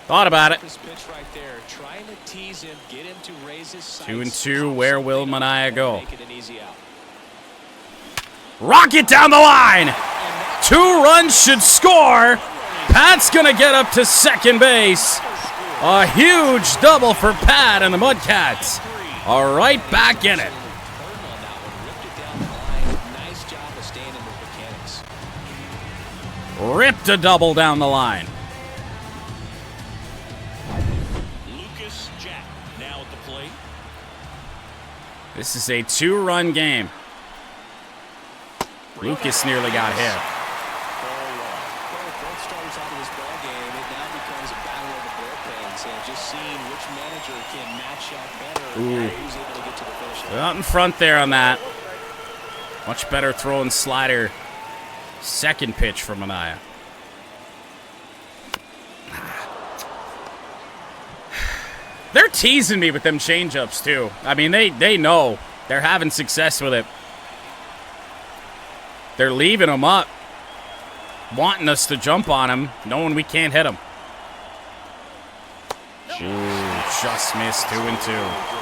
A: Thought about it.
C: This pitch right there, trying to tease him, get him to raise his sights.
A: 2-2. Where will Mania go?
C: Make it an easy out.
A: Rocket down the line. 2 runs should score. Pat's gonna get up to second base. A huge double for Pat and the MudCats are right back in it. Ripped a double down the line.
B: Lucas Jack now at the plate.
A: This is a 2-run game. Lucas nearly got hit.
C: Both starters out of this ball game, it now becomes a battle of the bullpens, and just seeing which manager can match up better and who's able to get to the finish line.
A: Out in front there on that. Much better throwing slider. Second pitch from Mania. They're teasing me with them changeups too. I mean, they know they're having success with it. They're leaving them up, wanting us to jump on them, knowing we can't hit them. Ooh, just missed 2-2.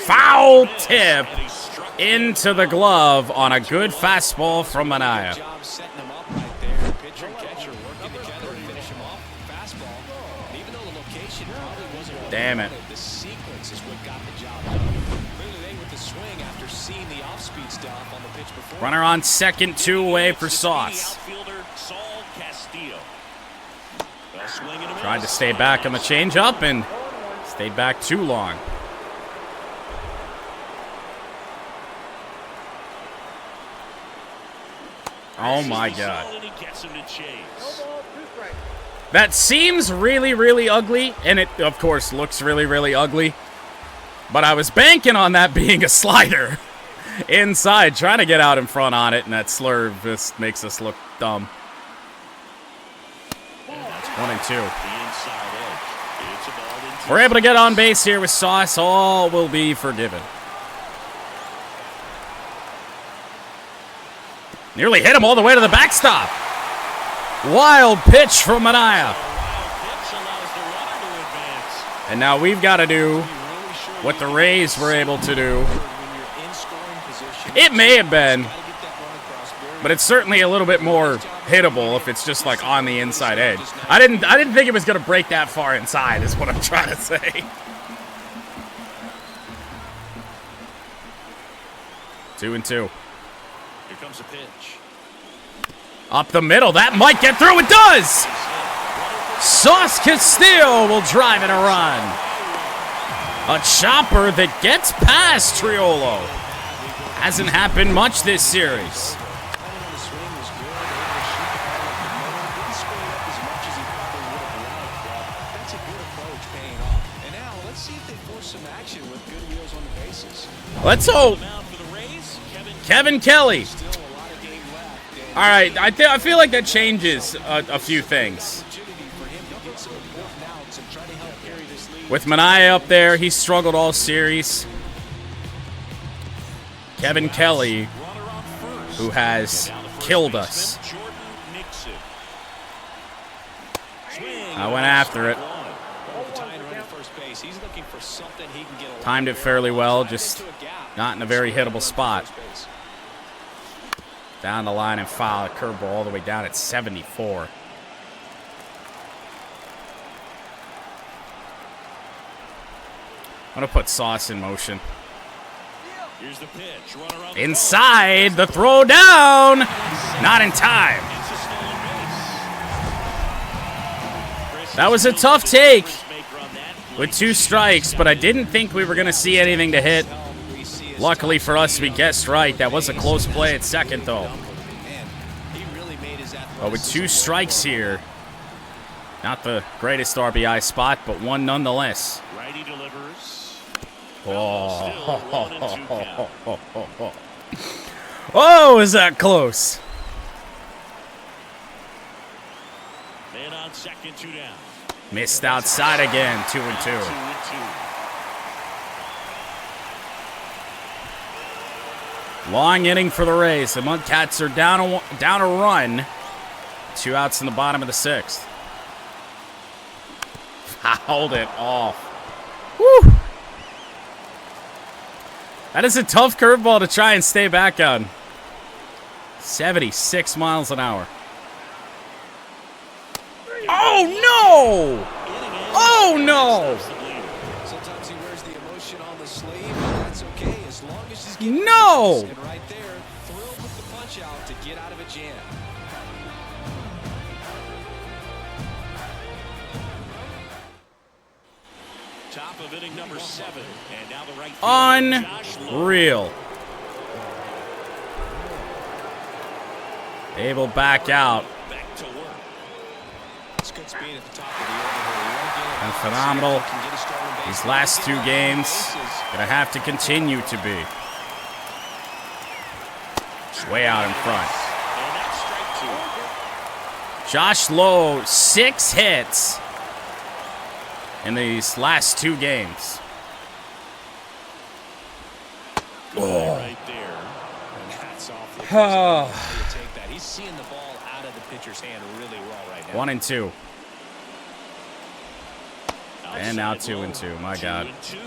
A: Foul tip into the glove on a good fastball from Mania. Damn it.
C: off-speed stuff on the pitch before.
A: Runner on second, 2 away for Sauce. Tried to stay back on the changeup and stayed back too long. Oh my God. That seems really, really ugly, and it, of course, looks really, really ugly. But I was banking on that being a slider inside, trying to get out in front on it, and that slurve just makes us look dumb. That's 1-2. We're able to get on base here with Sauce. All will be forgiven. Nearly hit him all the way to the backstop. Wild pitch from Mania. And now we've got to do what the Rays were able to do. It may have been, but it's certainly a little bit more hittable if it's just like on the inside edge. I didn't think it was going to break that far inside is what I'm trying to say. 2-2.
B: Here comes a pitch.
A: Up the middle. That might get through. It does! Sauce Castillo will drive in a run. A chopper that gets past Triolo. Hasn't happened much this series. Let's hope. Kevin Kelly. All right, I feel like that changes a few things. With Mania up there, he struggled all series. Kevin Kelly, who has killed us. I went after it. Timed it fairly well, just not in a very hittable spot. Down the line and foul. A curveball all the way down at 74. I'm going to put Sauce in motion.
B: Here's the pitch.
A: Inside, the throw down. Not in time. That was a tough take with 2 strikes, but I didn't think we were going to see anything to hit. Luckily for us, we guessed right. That was a close play at second, though. But with 2 strikes here, not the greatest RBI spot, but one nonetheless.
B: Righty delivers.
A: Oh, is that close?
B: Man on second, 2 down.
A: Missed outside again, 2-2. Long inning for the Rays. The MudCats are down a run. 2 outs in the bottom of the 6th. Fouled it off. Woo! That is a tough curveball to try and stay back on. 76 miles an hour. Oh, no! Oh, no!
C: Sometimes he wears the emotion on the sleeve, but that's okay as long as she's getting
A: No!
C: And right there, thrilled with the punch out to get out of a jam.
B: Top of inning number 7, and now the right fielder,
A: Unreal. Able back out.
B: back to work.
C: It's good speed at the top of the order.
A: And phenomenal. These last 2 games, gonna have to continue to be. Way out in front.
B: And that's strike 2.
A: Josh Lowe, 6 hits in these last 2 games.
B: Right there.
C: And hats off. Take that. He's seeing the ball out of the pitcher's hand really well right now.
A: 1-2. And now 2-2. My God.
B: 2-2.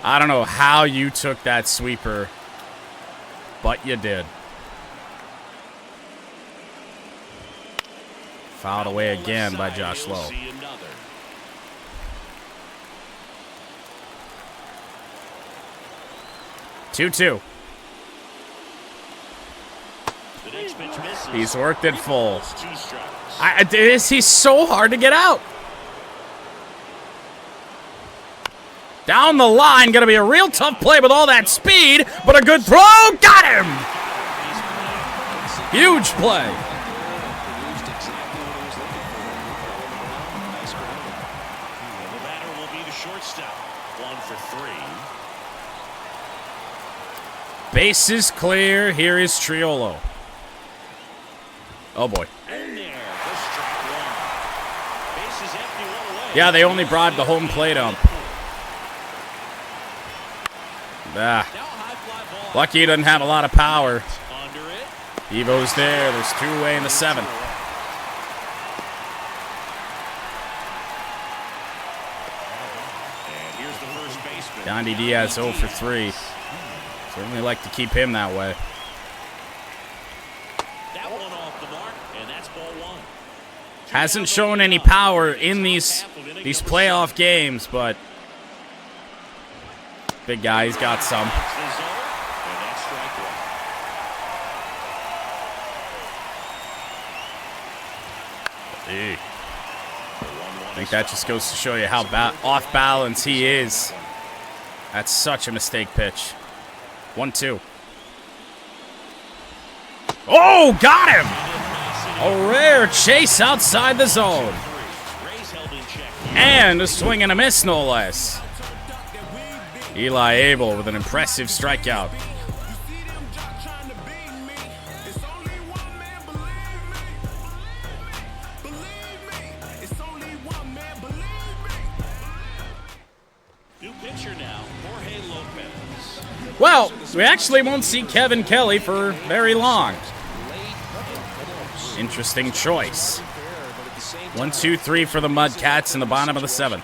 A: I don't know how you took that sweeper, but you did. Fouled away again by Josh Lowe. 2-2. He's worked it full. He's so hard to get out. Down the line, gonna be a real tough play with all that speed, but a good throw, got him! Huge play.
B: The batter will be the shortstop. 1 for 3.
A: Bases clear. Here is Triolo. Oh boy.
B: And there, the strike one. Bases empty, one away.
A: Yeah, they only brought the home plate ump. Ah. Lucky he doesn't have a lot of power. Evo's there. There's 2 away in the 7th.
B: And here's the first baseman.
A: Yandy Diaz 0 for 3. Certainly like to keep him that way.
B: That one off the mark, and that's ball 1.
A: Hasn't shown any power in these playoff games, but big guy, he's got some. I think that just goes to show you how off balance he is. That's such a mistake pitch. 1-2. Oh, got him! A rare chase outside the zone. And a swing and a miss, no less. Eli Able with an impressive strikeout. Well, we actually won't see Kevin Kelly for very long. Interesting choice. 1, 2, 3 for the MudCats in the bottom of the 7th.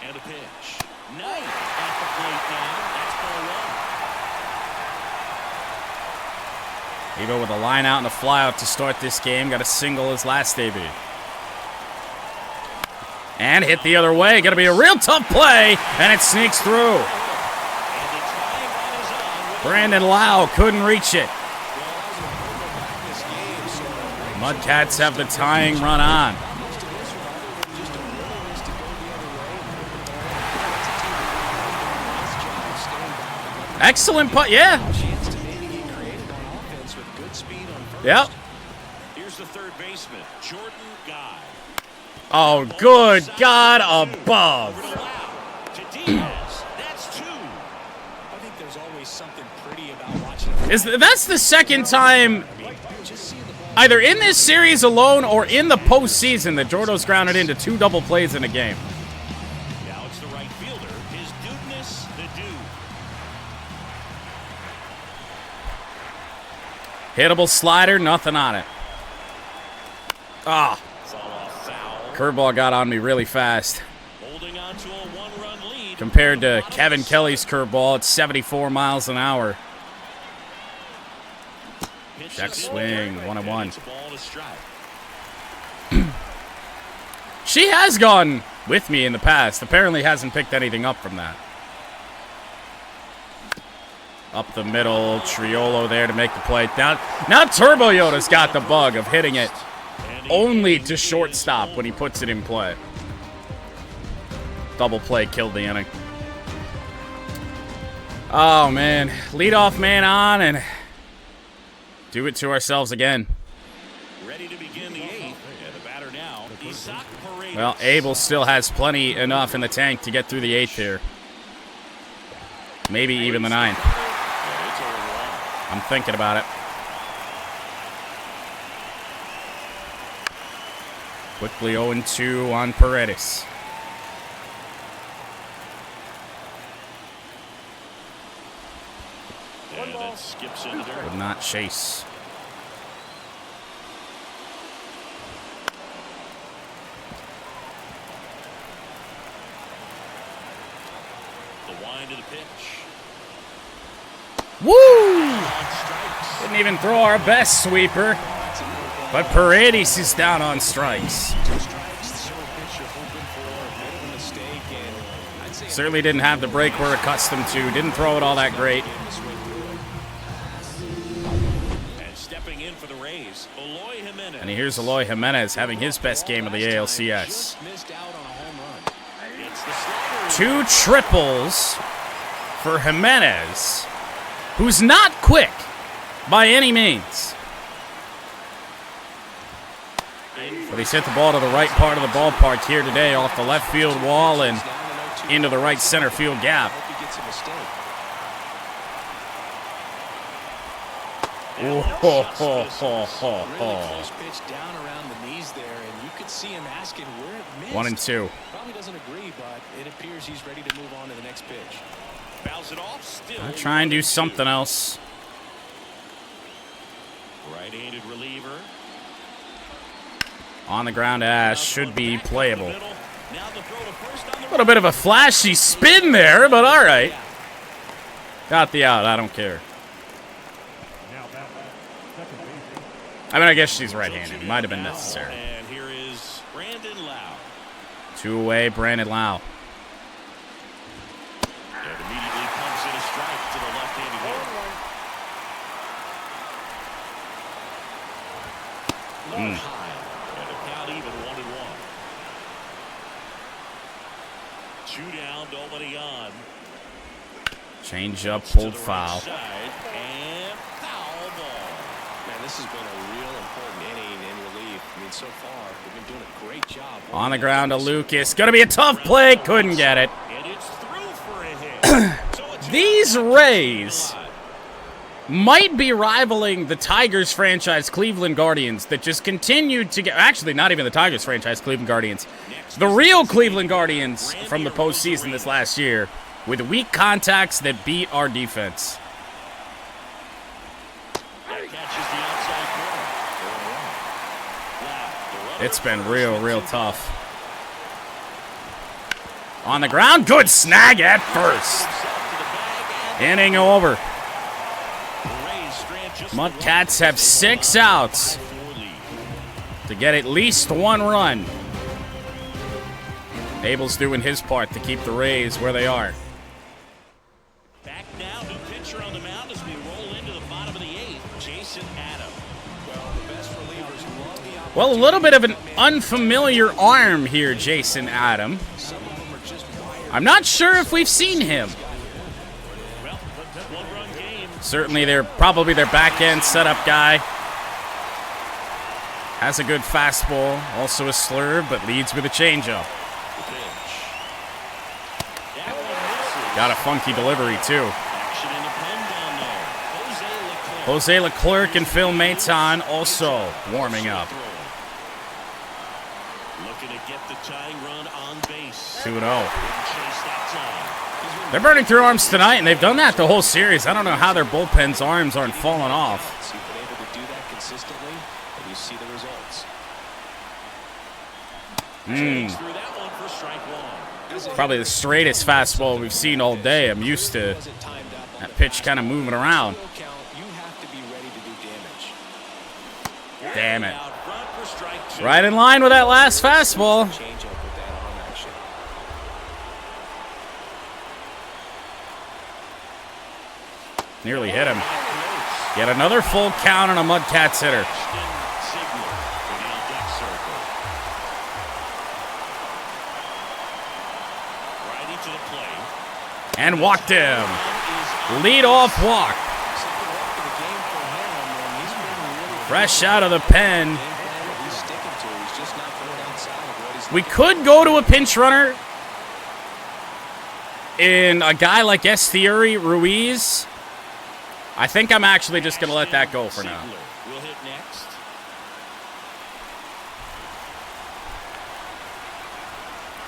B: And a pitch. Nice at the plate now. That's ball 1.
A: Evo with a line out and a fly out to start this game. Got a single his last debut. And hit the other way. Gonna be a real tough play, and it sneaks through. Brandon Lau couldn't reach it. MudCats have the tying run on. Excellent putt, yeah. Yep.
B: Here's the third baseman, Jordan Guy.
A: Oh, good God above.
B: To Diaz. That's 2. I think there's always something pretty about watching.
A: That's the second time, either in this series alone or in the postseason, that Jordo's grounded into 2 double plays in a game.
B: Now it's the right fielder, his dudeness, the dude.
A: Hittable slider, nothing on it. Ah. Curveball got on me really fast.
B: Holding on to a 1-run lead.
A: Compared to Kevin Kelly's curveball, it's 74 miles an hour. Check swing, 1-1. She has gone with me in the past. Apparently hasn't picked anything up from that. Up the middle, Triolo there to make the play. Now Turbo Yoda's got the bug of hitting it only to shortstop when he puts it in play. Double play killed the inning. Oh, man. Leadoff man on, and do it to ourselves again.
B: Ready to begin the 8th. And the batter now,
A: well, Able still has plenty enough in the tank to get through the 8th here. Maybe even the 9th. I'm thinking about it. Quickly 0-2 on Paredes.
B: And that skips into dirt.
A: Would not chase.
B: The wind of the pitch.
A: Woo! Didn't even throw our best sweeper. But Paredes is down on strikes. Certainly didn't have the break we're accustomed to. Didn't throw it all that great.
B: And stepping in in for the Rays, Eloy Jimenez.
A: And here's Eloy Jimenez having his best game of the ALCS. 2 triples for Jimenez, who's not quick by any means. But he's hit the ball to the right part of the ballpark here today, off the left field wall and into the right center field gap.
C: Really close pitch down around the knees there, and you could see him asking where it missed.
A: 1-2.
C: Probably doesn't agree, but it appears he's ready to move on to the next pitch.
B: Fouls it off, still.
A: I'll try and do something else.
B: Right-handed reliever.
A: On the ground, Ash should be playable. A little bit of a flashy spin there, but all right. Got the out. I don't care. I mean, I guess she's right-handed. Might have been necessary.
B: And here is Brandon Lau.
A: 2 away, Brandon Lau.
B: And immediately pumps in a strike to the left-handed hitter. High. And a count even 1-1. 2 down, nobody on.
A: Change up, pulled foul.
B: And foul ball.
C: Man, this has been a real important inning in relief. I mean, so far, they've been doing a great job.
A: On the ground to Lucas. Gonna be a tough play. Couldn't get it.
B: And it's through for a hit.
A: These Rays might be rivaling the Tigers franchise Cleveland Guardians that just continued to get... Actually, not even the Tigers franchise Cleveland Guardians. The real Cleveland Guardians from the postseason this last year with weak contacts that beat our defense. It's been real tough. On the ground, good snag at first. Inning over. MudCats have 6 outs to get at least 1 run. Abel's doing his part to keep the Rays where they are.
B: Back now, new pitcher on the mound as we roll into the bottom of the 8th, Jason Adam.
A: Well, a little bit of an unfamiliar arm here, Jason Adam. I'm not sure if we've seen him. Certainly, they're probably their back-end setup guy. Has a good fastball, also a slurve, but leads with a changeup. Got a funky delivery, too. Jose Leclerc and Phil Maton also warming up.
B: Looking to get the tying run on base.
A: 2-0. They're burning through arms tonight, and they've done that the whole series. I don't know how their bullpen's arms aren't falling off.
C: You've been able to do that consistently, and you see the results.
B: Through that one for strike 1.
A: Probably the straightest fastball we've seen all day. I'm used to that pitch kind of moving around. Damn it. Right in line with that last fastball. Nearly hit him. Yet another full count on a MudCats hitter. And walked him. Lead-off walk. Fresh out of the pen. We could go to a pinch runner in a guy like Esteury Ruiz. I think I'm actually just going to let that go for now.
B: We'll hit next.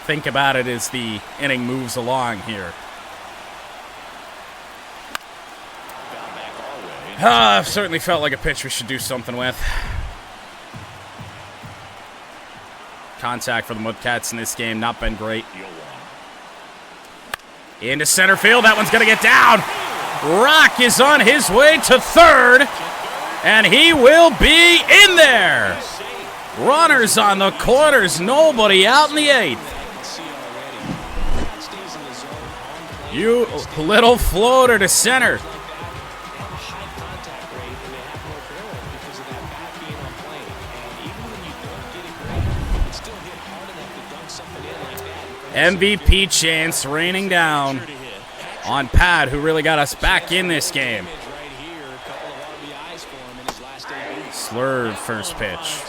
A: Think about it as the inning moves along here. I've certainly felt like a pitch we should do something with. Contact for the MudCats in this game, not been great. Into center field, that one's going to get down. Rock is on his way to third, and he will be in there. Runners on the corners, nobody out in the 8th. You little floater to center. MVP chance raining down on Pat, who really got us back in this game. Slurve first pitch.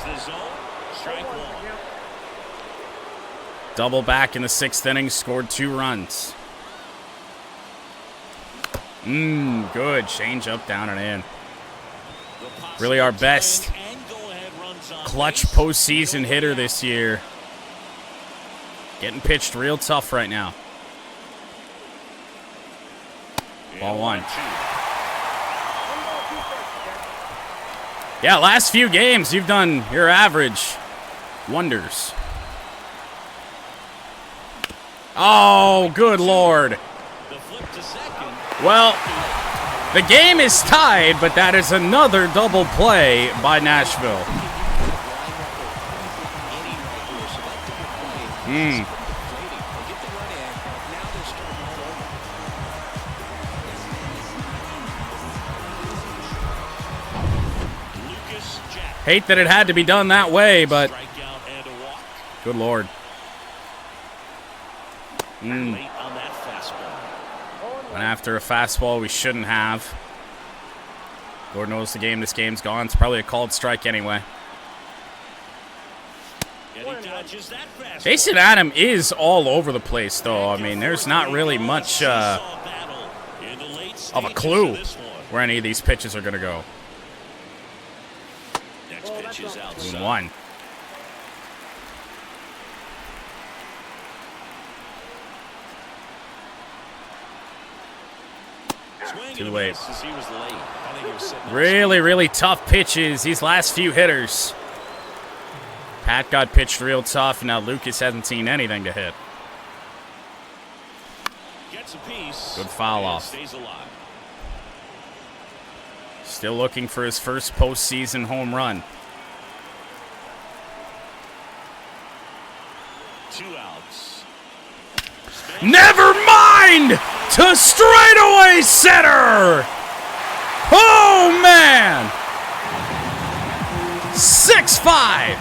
A: Double back in the 6th inning, scored 2 runs. Good. Change up, down and in. Really our best clutch postseason hitter this year. Getting pitched real tough right now. Ball 1. Yeah, last few games, you've done your average wonders. Oh, good Lord. Well, the game is tied, but that is another double play by Nashville. Hate that it had to be done that way, but good Lord. Went after a fastball we shouldn't have. Lord knows this game's gone. It's probably a called strike anyway. Jason Adam is all over the place, though. I mean, there's not really much of a clue where any of these pitches are going to go. 1. Too late. Really, really tough pitches. These last few hitters. Pat got pitched real tough, and now Lucas hasn't seen anything to hit. Good foul off. Still looking for his first postseason home run.
B: 2 outs.
A: Never mind! To straightaway center! Oh, man! 6-5.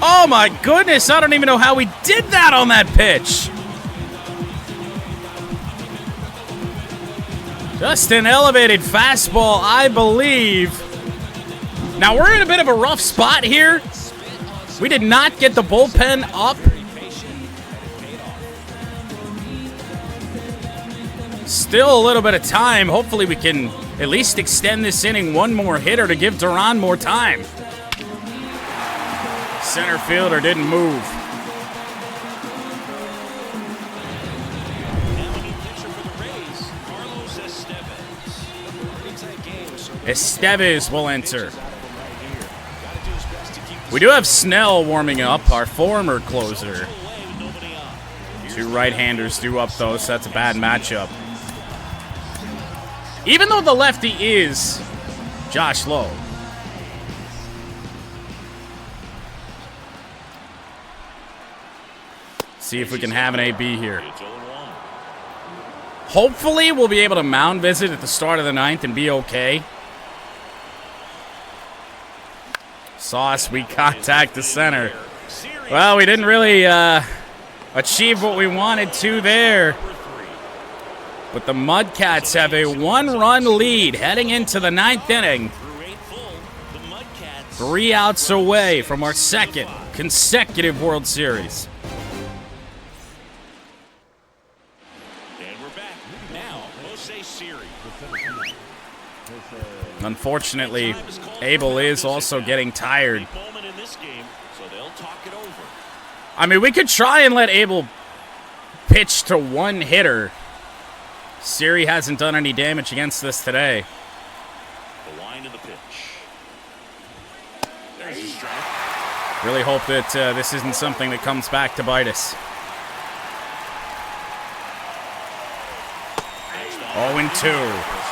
A: Oh, my goodness. I don't even know how we did that on that pitch. Just an elevated fastball, I believe. Now, we're in a bit of a rough spot here. We did not get the bullpen up. Still a little bit of time. Hopefully we can at least extend this inning one more hitter to give Duran more time. Center fielder didn't move. Estevez will enter. We do have Snell warming up, our former closer. 2 right-handers due up, though, so that's a bad matchup. Even though the lefty is Josh Lowe. See if we can have an AB here. Hopefully, we'll be able to mound visit at the start of the 9th and be okay. Sauce, we contact the center. Well, we didn't really achieve what we wanted to there. But the MudCats have a 1-run lead heading into the 9th inning. 3 outs away from our 2nd consecutive World Series. Unfortunately, Able is also getting tired. I mean, we could try and let Able pitch to 1 hitter. Siri hasn't done any damage against this today.
B: The line of the pitch. There's a strike.
A: Really hope that this isn't something that comes back to bite us. 0-2.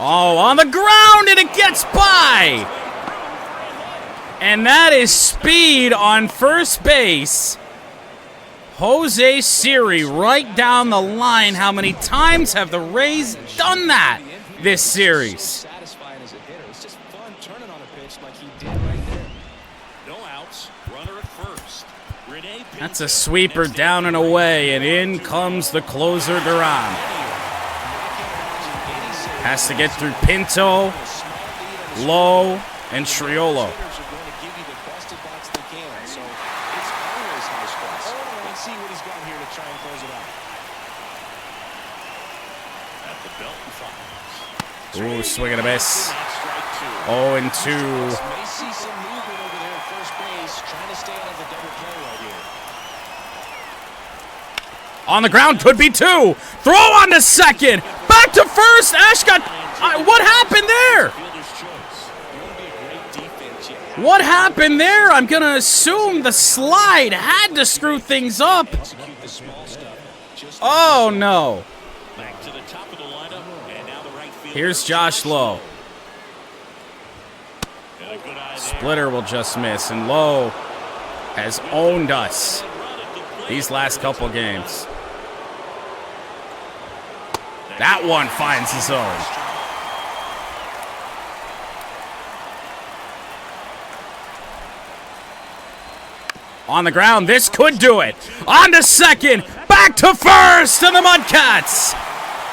A: Oh, on the ground, and it gets by! And that is speed on first base. Jose Siri right down the line. How many times have the Rays done that this series?
C: Satisfying as a hitter. It's just fun turning on a pitch like he did right there.
B: No outs. Runner at first.
A: That's a sweeper down and away, and in comes the closer, Duran. Has to get through Pinto, Lowe, and Triolo. Ooh, swing and a miss. 0-2. On the ground, could be 2. Throw on to second. Back to first. Ash got... what happened there? What happened there? I'm going to assume the slide had to screw things up. Oh, no. Here's Josh Lowe. Splitter will just miss, and Lowe has owned us these last couple games. That one finds his own. On the ground, this could do it. On to second, back to first, and the MudCats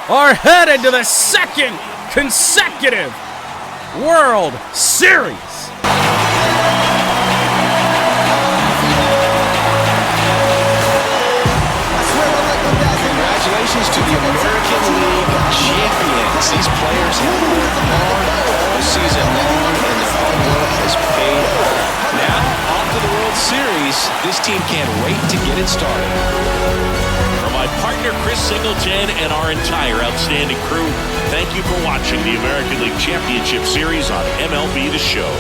A: are headed to the second consecutive World Series.
C: Congratulations to the American League champions. These players have worked hard all season long, and their hard work has paid off. Now, off to the World Series. This team can't wait to get it started.
B: For my partner, Chris Singleton, and our entire outstanding crew, thank you for watching the American League Championship Series on MLB The Show.